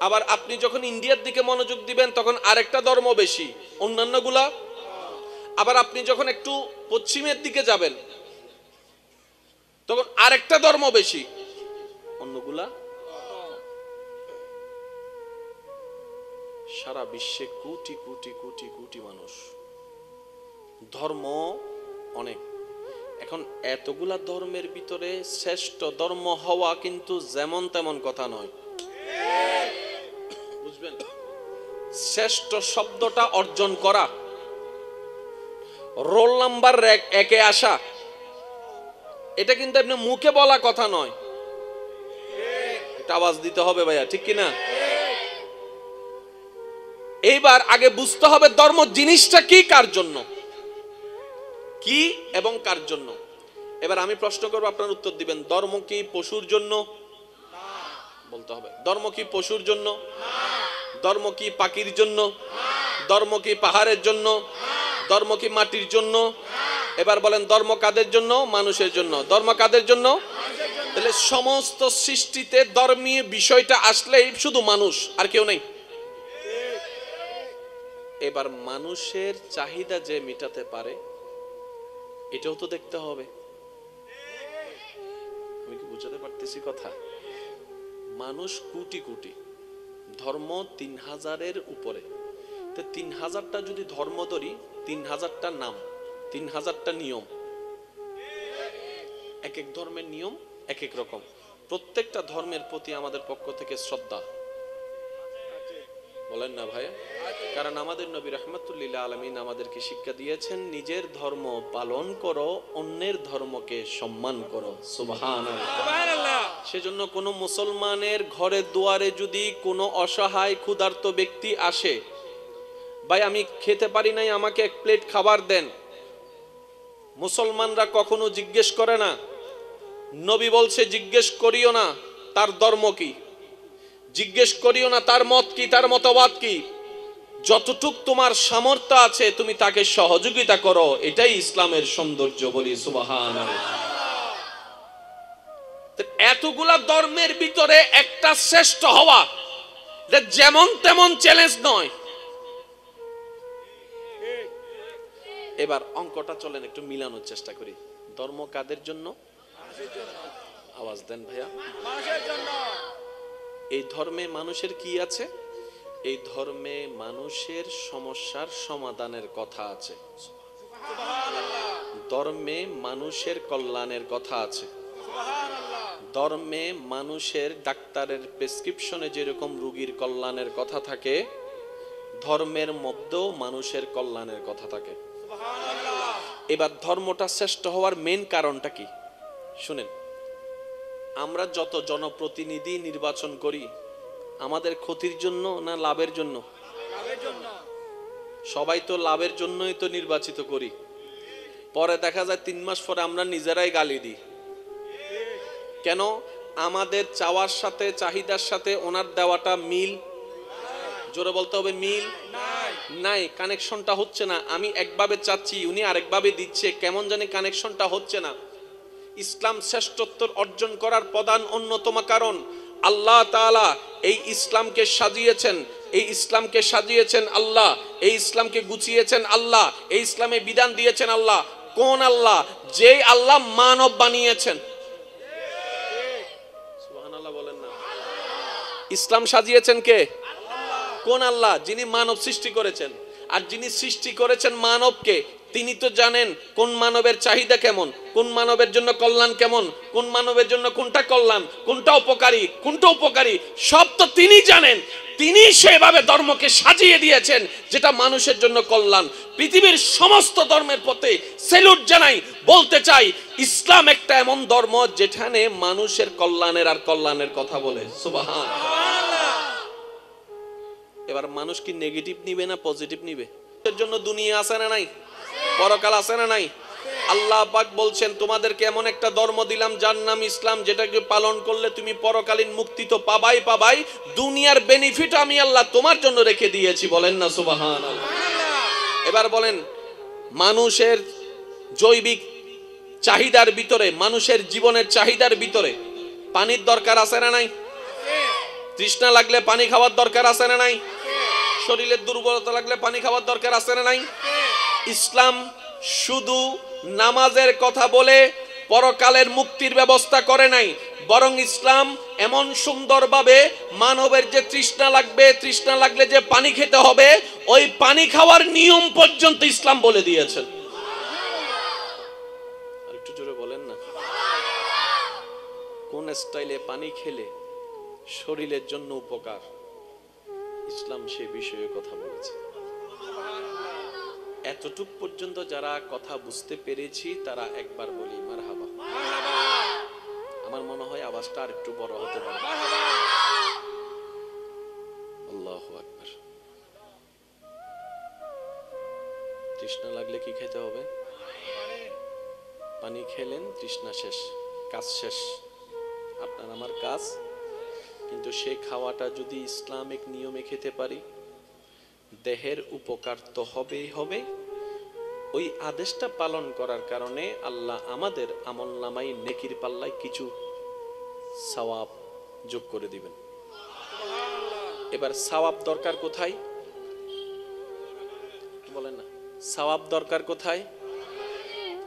আবার আপনি যখন ইন্ডিয়ার দিকে মনোযোগ দিবেন তখন আরেকটা ধর্ম বেশি, অন্যান্যগুলা। আবার আপনি যখন একটু পশ্চিমের দিকে যাবেন তখন আরেকটা ধর্ম বেশি, অন্যগুলা। সারা বিশ্বে কোটি কোটি কোটি কোটি মানুষ, ধর্ম অনেক। এখন এতগুলা ধর্মের ভিতরে শ্রেষ্ঠ ধর্ম হওয়া কিন্তু যেমন তেমন কথা নয়, বুঝবেন? শ্রেষ্ঠ শব্দটা অর্জন করা, রোল নাম্বার 1-এ আসা, এটা কিন্তু আপনি মুখে বলা কথা নয়, এটা আওয়াজ দিতে হবে ভাইয়া, ঠিক কিনা? এইবার আগে বুঝতে হবে ধর্ম জিনিসটা কি, কার জন্য, কি এবং কার জন্য। এবার আমি প্রশ্ন করব, আপনার উত্তর দিবেন। ধর্ম কি পশুর জন্য? বলতে হবে। ধর্ম কি পশুর জন্য? ধর্ম কি পাখির জন্য? ধর্ম কি পাহাড়ের জন্য? ধর্ম কি মাটির জন্য? এবার বলেন ধর্ম কাদের জন্য? মানুষের জন্য। ধর্ম কাদের জন্য? তাহলে সমস্ত সৃষ্টিতে ধর্মীয় বিষয়টা আসলেই শুধু মানুষ, আর কেউ নেই। এবার মানুষের চাহিদা যে মেটাতে পারে এটাও তো দেখতে হবে। আমি কি বুঝাতে পারতেছি কথা? মানুষ কোটি কোটি, ধর্ম 3000-এর উপরে। তো 3000টা যদি ধর্ম ধরি, 3000টা নাম, 3000টা নিয়ম, এক এক ধর্মের নিয়ম এক এক রকম। প্রত্যেকটা ধর্মের প্রতি আমাদের পক্ষ থেকে শ্রদ্ধা, বলেন না ভাই? কারণ আমাদের নবী রাহমাতুল্লিল আলামিন আমাদেরকে শিক্ষা দিয়েছেন, নিজের ধর্ম পালন করো, অন্যের ধর্মকে সম্মান করো। সুবহানাল্লাহ। সেজন্য কোনো মুসলমানের ঘরে দুয়ারে যদি কোনো অসহায় ক্ষুধার্ত ব্যক্তি আসে, ভাই আমি খেতে পারি নাই, আমাকে 1 প্লেট খাবার দেন, মুসলমানরা কখনো জিজ্ঞেস করে না। নবী বলছে জিজ্ঞেস করিও না তার ধর্ম কি, জিজ্ঞেস করিও না তার মত কি, তার মতবাদ কি। যতটুক তোমার সামর্থ্য আছে তুমি তাকে সহযোগিতা করো, এটাই ইসলামের সৌন্দর্য। বলি সুবহানাল্লাহ। এতগুলা ধর্মের ভিতরে একটা শ্রেষ্ঠ হওয়া যেমন তেমন চ্যালেঞ্জ নয়। এবার অঙ্কটা চলেন একটু মিলানোর চেষ্টা করি। ধর্ম কাদের জন্য? আওয়াজ দেন ভাইয়া। এই ধর্মে মানুষের কি আছে? এই ধর্মে মানুষের সমস্যার সমাধানের কথা আছে। ধর্মে মানুষের কল্যাণের কথা আছে। ধর্মে মানুষের ডাক্তারের প্রেসক্রিপশনে যেরকম রোগীর কল্যাণের কথা থাকে, ধর্মের মধ্যেও মানুষের কল্যাণের কথা থাকে। এবার ধর্মটা শ্রেষ্ঠ হওয়ার মেন কারণটা কি শুনেন। আমরা যত জনপ্রতিনিধি নির্বাচন করি আমাদের ক্ষতির জন্য না লাভের জন্য? সবাই তো লাভের জন্যই তো নির্বাচিত করি। পরে দেখা যায় 3 মাস পরে আমরা নিজেরাই গালি দিই। কেন? আমাদের চাওয়ার সাথে চাহিদার সাথে ওনার দেওয়াটা মিল, জোরে বলতে হবে, মিল নাই, কানেকশনটা হচ্ছে না। আমি একভাবে চাচ্ছি, উনি আরেকভাবে দিচ্ছে, কেমন জানি কানেকশনটা হচ্ছে না। ইসলাম শ্রেষ্ঠত্ব অর্জন করার প্রধান অন্যতম কারণ আল্লাহ তাআলা এই ইসলামকে সাজিয়েছেন। এই ইসলামকে সাজিয়েছেন আল্লাহ, এই ইসলামকে গুছিয়েছেন আল্লাহ, এই ইসলামে বিধান দিয়েছেন আল্লাহ। কোন আল্লাহ? যেই আল্লাহ মানব বানিয়েছেন। সুবহানাল্লাহ বলেন না। ইসলাম সাজিয়েছেন কে? কোন আল্লাহ? যিনি মানব সৃষ্টি করেছেন। আর যিনি সৃষ্টি করেছেন মানবকে, তিনি তো জানেন কোন মানবের চাহিদা কেমন, কোন মানবের জন্য কল্যাণ কেমন, কোন মানবের জন্য কোনটা কল্যাণ, কোনটা উপকারী সব তো তিনি জানেন। তিনি সেভাবে ধর্মকে সাজিয়ে দিয়েছেন যেটা মানুষের জন্য কল্যাণ। পৃথিবীর সমস্ত ধর্মের প্রতি স্যালুট জানাই, বলতে চাই ইসলাম একটা এমন ধর্ম যেখানে মানুষের কল্যাণের কথা বলে। সুবহানাল্লাহ। এবার মানুষ কি নেগেটিভ নিবে না পজিটিভ নিবে? এর জন্য দুনিয়া আছে না নাই? পরকাল আছে না নাই? আল্লাহ পাক বলছেন তোমাদেরকে এমন একটা ধর্ম দিলাম যার নাম ইসলাম, যেটাকে পালন করলে তুমি পরকালীন মুক্তি তো পাবাই, দুনিয়ার বেনিফিট আমি আল্লাহ তোমার জন্য রেখে দিয়েছি। বলেন না সুবহানাল্লাহ। এবার বলেন, মানুষের জৈবিক চাহিদার ভিতরে, মানুষের জীবনের চাহিদার ভিতরে পানির দরকার আছে না নাই? তৃষ্ণা লাগলে পানি খাওয়ার দরকার আছে না নাই? শরীরের দুর্বলতা লাগলে পানি খাওয়ার দরকার আছে না নাই? ইসলাম শুধু নামাজের কথা বলে পরকালের মুক্তির ব্যবস্থা করে নাই, বরং ইসলাম এমন সুন্দরভাবে মানবের যে তৃষ্ণা লাগলে যে পানি খেতে হবে, ওই পানি খাওয়ার নিয়ম পর্যন্ত ইসলাম বলে দিয়েছেন। আর একটু জোরে বলেন না। কোন স্টাইলে পানি খেলে শরীরের জন্য উপকার, ইসলাম সে বিষয়ে কথা বলেছে। এতটুক পর্যন্ত যারা কথা বুঝতে পেরেছি তারা একবার বলি মারহাবা। আমার মনে হয় আওয়াজটা আর একটু বড় হতে পারে। আল্লাহু আকবার। তৃষ্ণা লাগলে কি খেতে হবে? পানি খেলেন, তৃষ্ণা শেষ, কাজ শেষ, আপনার আমার কাজ। কিন্তু সেই খাওয়াটা যদি ইসলামিক নিয়মে খেতে পারি, দেহের উপকার তো হবে। ওই আদেশটা পালন করার কারণে আল্লাহ আমাদের আমলনামাই নেকির পাল্লায় কিছু সওয়াব যোগ করে দিবেন। এবার সওয়াব দরকার কোথায় বলেন না? সওয়াব দরকার কোথায়?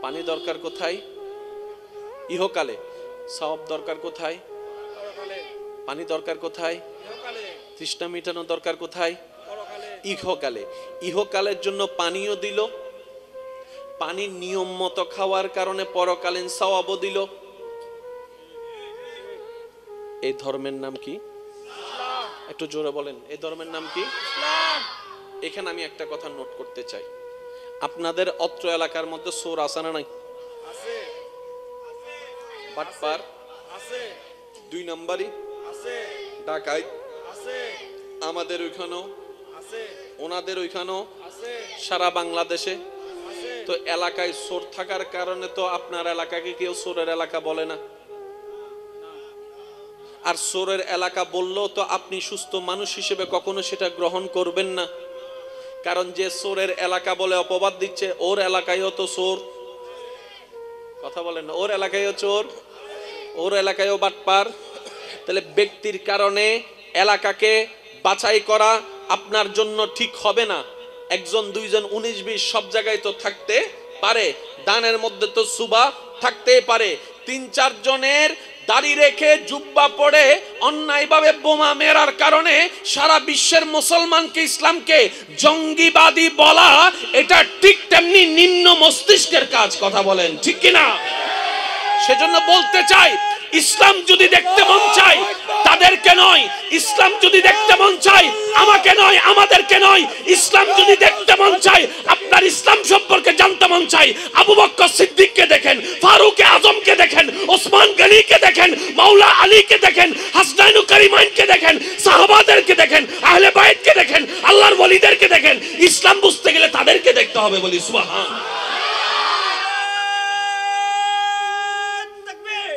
পানি দরকার কোথায়? ইহকালে। সওয়াব দরকার কোথায়? পানি দরকার কোথায়? তৃষ্ণা মিটানো দরকার কোথায়? ইহকালে। ইহকালের জন্য পানিও দিল, পানির নিয়ম মতো খাওয়ার কারণে পরকালীন সওয়াবও দিল। এই ধর্মের নাম কি? একটু জোরে বলেন, এই ধর্মের নাম কি? এখানে আমি একটা কথা নোট করতে চাই। আপনাদের অত্র এলাকার মধ্যে চোর আছে না নাই? বাটপার আছে, 2 নম্বরই আছে, ডাকাইত আছে, আমাদের ওইখানেও আছে, ওনাদের ওইখানেও আছে, সারা বাংলাদেশে আছে। তো এলাকায় চোর থাকার কারণে তো আপনার এলাকাকে কেউ চোরের এলাকা বলে না। আর চোরের এলাকা বললেও তো আপনি সুস্থ মানুষ হিসেবে কখনো সেটা গ্রহণ করবেন না। কারণ যে চোরের এলাকা বলে অপবাদ দিচ্ছে, ওর এলাকায়ও তো চোর। কথা বলেন না, ওর এলাকায়ও চোর। ওর এলাকায়ও বাটপার। তাহলে ব্যক্তির কারণে এলাকাকে বাছাই করা আপনার জন্য ঠিক হবে না। একজন দুইজন 19-20 সব জায়গায় তো থাকতে পারে, দানের মধ্যে তো সুবা থাকতেই পারে। 3-4 জনের দাড়ি রেখে জুব্বা পড়ে অন্যায়ভাবে বোমা মেরার কারণে সারা বিশ্বের মুসলমানকে, ইসলামকে জঙ্গিবাদী বলা, এটা ঠিক তেমনি নিম্ন মস্তিষ্কের কাজ। কথা বলেন ঠিক কিনা? সেজন্য বলতে চাই, ইসলাম যদি দেখতে মন চাই তাদেরকে নয়, ইসলাম যদি দেখতে মন চাই আমাকে নয়, আমাদেরকে নয়, ইসলাম যদি দেখতে মন চাই, আপনার ইসলাম সম্পর্কে জানতে মন চাই, আবু বকর সিদ্দিককে দেখেন, ফারুক আজমকে দেখেন, ওসমান গনিকে দেখেন, মাওলা আলীকে দেখেন, হাসনাইন কারিমাইনকে দেখেন, সাহাবাদেরকে দেখেন, আহলে বাইতকে দেখেন, আল্লাহর ওলিদেরকে দেখেন। ইসলাম বুঝতে গেলে তাদেরকে দেখতে হবে। বলি সুবহান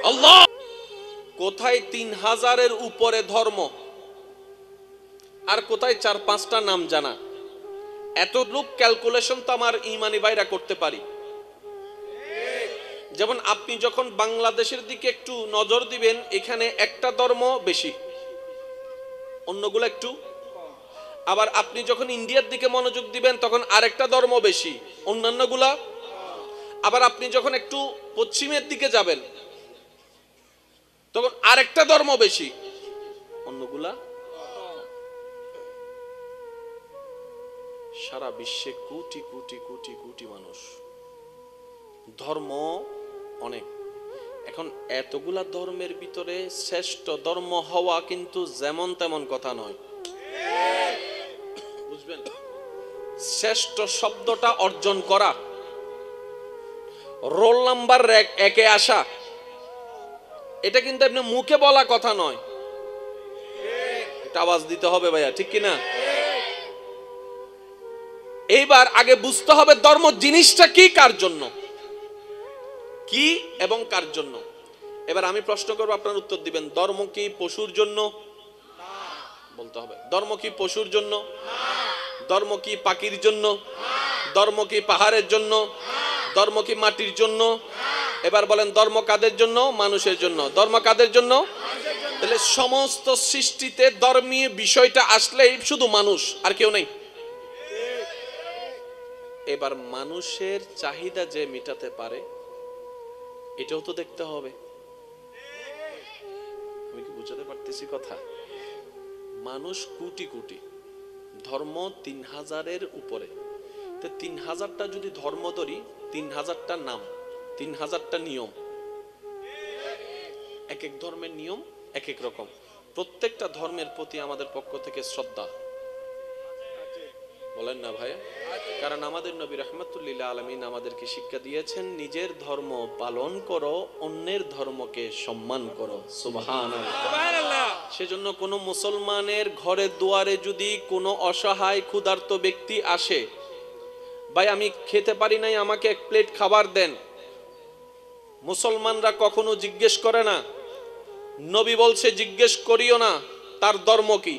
আল্লাহ। কোথায় 3000-এর উপরে ধর্ম, আর কোথায় 4-5টা নাম জানা। এত লোক ক্যালকুলেশন তো আমার ইমানি ভাইরা করতে পারি। যেমন আপনি যখন বাংলাদেশের দিকে একটু নজর দিবেন, এখানে একটা ধর্ম বেশি, অন্যগুলো একটু। আবার আপনি যখন ইন্ডিয়ার দিকে মনোযোগ দিবেন তখন আরেকটা ধর্ম বেশি, অন্যান্যগুলা। আবার আপনি যখন একটু পশ্চিমের দিকে যাবেন তখন আরেকটা ধর্ম বেশি, অন্যগুলা। সারা বিশ্বে কোটি কোটি কোটি কোটি মানুষ, ধর্ম অনেক। এখন এতগুলা ধর্মের ভিতরে শ্রেষ্ঠ ধর্ম হওয়া কিন্তু যেমন তেমন কথা নয়, বুঝবেন? শ্রেষ্ঠ শব্দটা অর্জন করা, রোল নাম্বার 1-এ আসা, এটা কিন্তু আপনি মুখে বলা কথা নয়, এটা আওয়াজ দিতে হবে ভাইয়া, ঠিক কিনা? এইবার আগে বুঝতে হবে ধর্ম জিনিসটা কি, কার জন্য, কি এবং কার জন্য। এবার আমি প্রশ্ন করব, আপনার উত্তর দিবেন। ধর্ম কি পশুর জন্য? বলতে হবে। ধর্ম কি পশুর জন্য? ধর্ম কি পাখির জন্য? ধর্ম কি পাহাড়ের জন্য? ধর্ম কি মাটির জন্য? এবার বলেন ধর্ম কাদের জন্য? মানুষের জন্য। ধর্ম কাদের জন্য? তাহলে সমস্ত সৃষ্টিতে ধর্মীয় বিষয়টা আসলেই শুধু মানুষ, আর কেউ নেই। এবার মানুষের চাহিদা যে মেটাতে পারে এটাও তো দেখতে হবে। আমি কি বুঝাতে পারতেছি কথা? মানুষ কোটি কোটি, ধর্ম 3000-এর উপরে। তো 3000টা যদি ধর্ম ধরি, 3000টা নাম, 3000টা নিয়ম, এক এক ধর্মের নিয়ম এক এক রকম। প্রত্যেকটা ধর্মের প্রতি আমাদের পক্ষ থেকে শ্রদ্ধা, বলেন না ভাই? কারণ আমাদের নবী রাহমাতুল্লিল আলামিন আমাদেরকে শিক্ষা দিয়েছেন, নিজের ধর্ম পালন করো, অন্যের ধর্মকে সম্মান করো। সুবহানাল্লাহ। সেজন্য কোন মুসলমানের ঘরে দুয়ারে যদি কোনো অসহায় ক্ষুধার্ত ব্যক্তি আসে, ভাই আমি খেতে পারি নাই, আমাকে এক প্লেট খাবার দেন, মুসলমানরা কখনো জিজ্ঞেস করে না। নবী বলছে জিজ্ঞেস করিও না তার ধর্ম কি,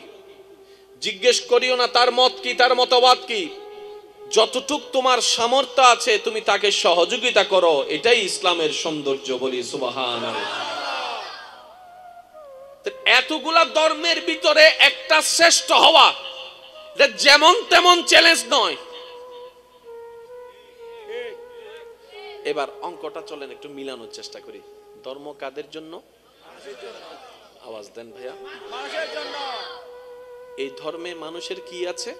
জিজ্ঞেস করিও না তার মত কি, তার মতবাদ কি। যতটুক তোমার সামর্থ্য আছে তুমি তাকে সহযোগিতা করো, এটাই ইসলামের সৌন্দর্য। বলি সুবহানাল্লাহ। এতগুলা ধর্মের ভিতরে একটা শ্রেষ্ঠ হওয়া যেমন তেমন চ্যালেঞ্জ নয়। এবার অঙ্কটা চলেন একটু মিলানোর চেষ্টা করি। ধর্ম কাদের জন্য? আওয়াজ দেন ভাইয়া। এই ধর্মে মানুষের কি আছে?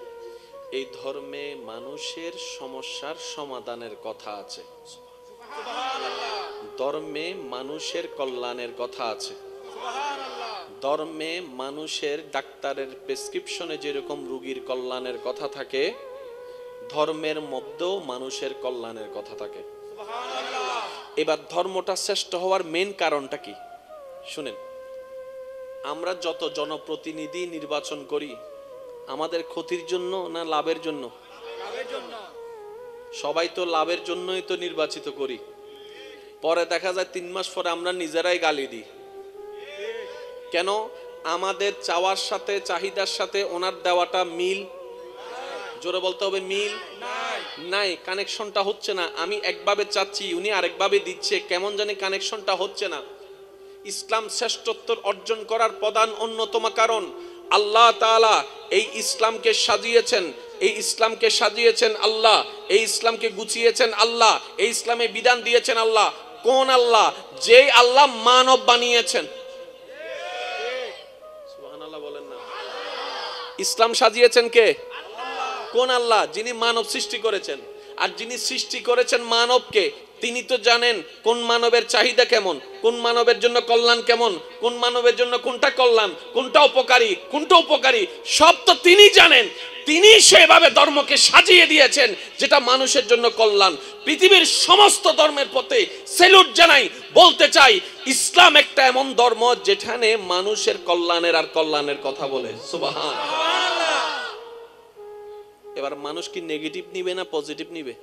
এই ধর্মে মানুষের সমস্যার সমাধানের কথা আছে, ধর্মে মানুষের কল্যাণের কথা আছে, ধর্মে মানুষের ডাক্তারের প্রেসক্রিপশনে যেরকম রোগীর কল্যাণের কথা থাকে, ধর্মের মধ্যেও মানুষের কল্যাণের কথা থাকে। এবার ধর্মটা শ্রেষ্ঠ হওয়ার মেন কারণটা কি শুনেন। আমরা যত জনপ্রতিনিধি নির্বাচন করি আমাদের ক্ষতির জন্য না লাভের জন্য? সবাই তো লাভের জন্যই তো নির্বাচিত করি। পরে দেখা যায় 3 মাস পরে আমরা নিজেরাই গালি দিই। কেন? আমাদের চাওয়ার সাথে চাহিদার সাথে ওনার দেওয়াটা মিল, জোরে বলতে হবে মিল নাই, কানেকশনটা হচ্ছে না। আমি একভাবে চাচ্ছি, উনি আরেকভাবে দিচ্ছে, কেমন জানি কানেকশনটা হচ্ছে না। ইসলাম শ্রেষ্ঠত্ব অর্জন করার প্রধান অন্যতম কারণ আল্লাহ তাআলা এই ইসলামকে সাজিয়েছেন, এই ইসলামকে সাজিয়েছেন আল্লাহ, এই ইসলামকে গুছিয়েছেন আল্লাহ, এই ইসলামে বিধান দিয়েছেন আল্লাহ। কোন আল্লাহ? যেই আল্লাহ মানব বানিয়েছেন। সুবহানাল্লাহ বলেন না। ইসলাম সাজিয়েছেন কে? কোন আল্লাহ? যিনি মানব সৃষ্টি করেছেন। আর যিনি সৃষ্টি করেছেন মানবকে, তিনি তো জানেন কোন মানবের চাহিদা কেমন, কোন মানবের জন্য কল্যাণ কেমন, কোন মানবের জন্য কোনটা কল্যাণ, কোনটা উপকারী সব তো তিনি জানেন। তিনি সেভাবে ধর্মকে সাজিয়ে দিয়েছেন যেটা মানুষের জন্য কল্যাণ। পৃথিবীর সমস্ত ধর্মের প্রতি স্যালুট জানাই, বলতে চাই ইসলাম একটা এমন ধর্ম যেখানে মানুষের কল্যাণের কথা বলে। সুবহানাল্লাহ। এবার মানুষ কি নেগেটিভ নিবে না পজিটিভ নিবে?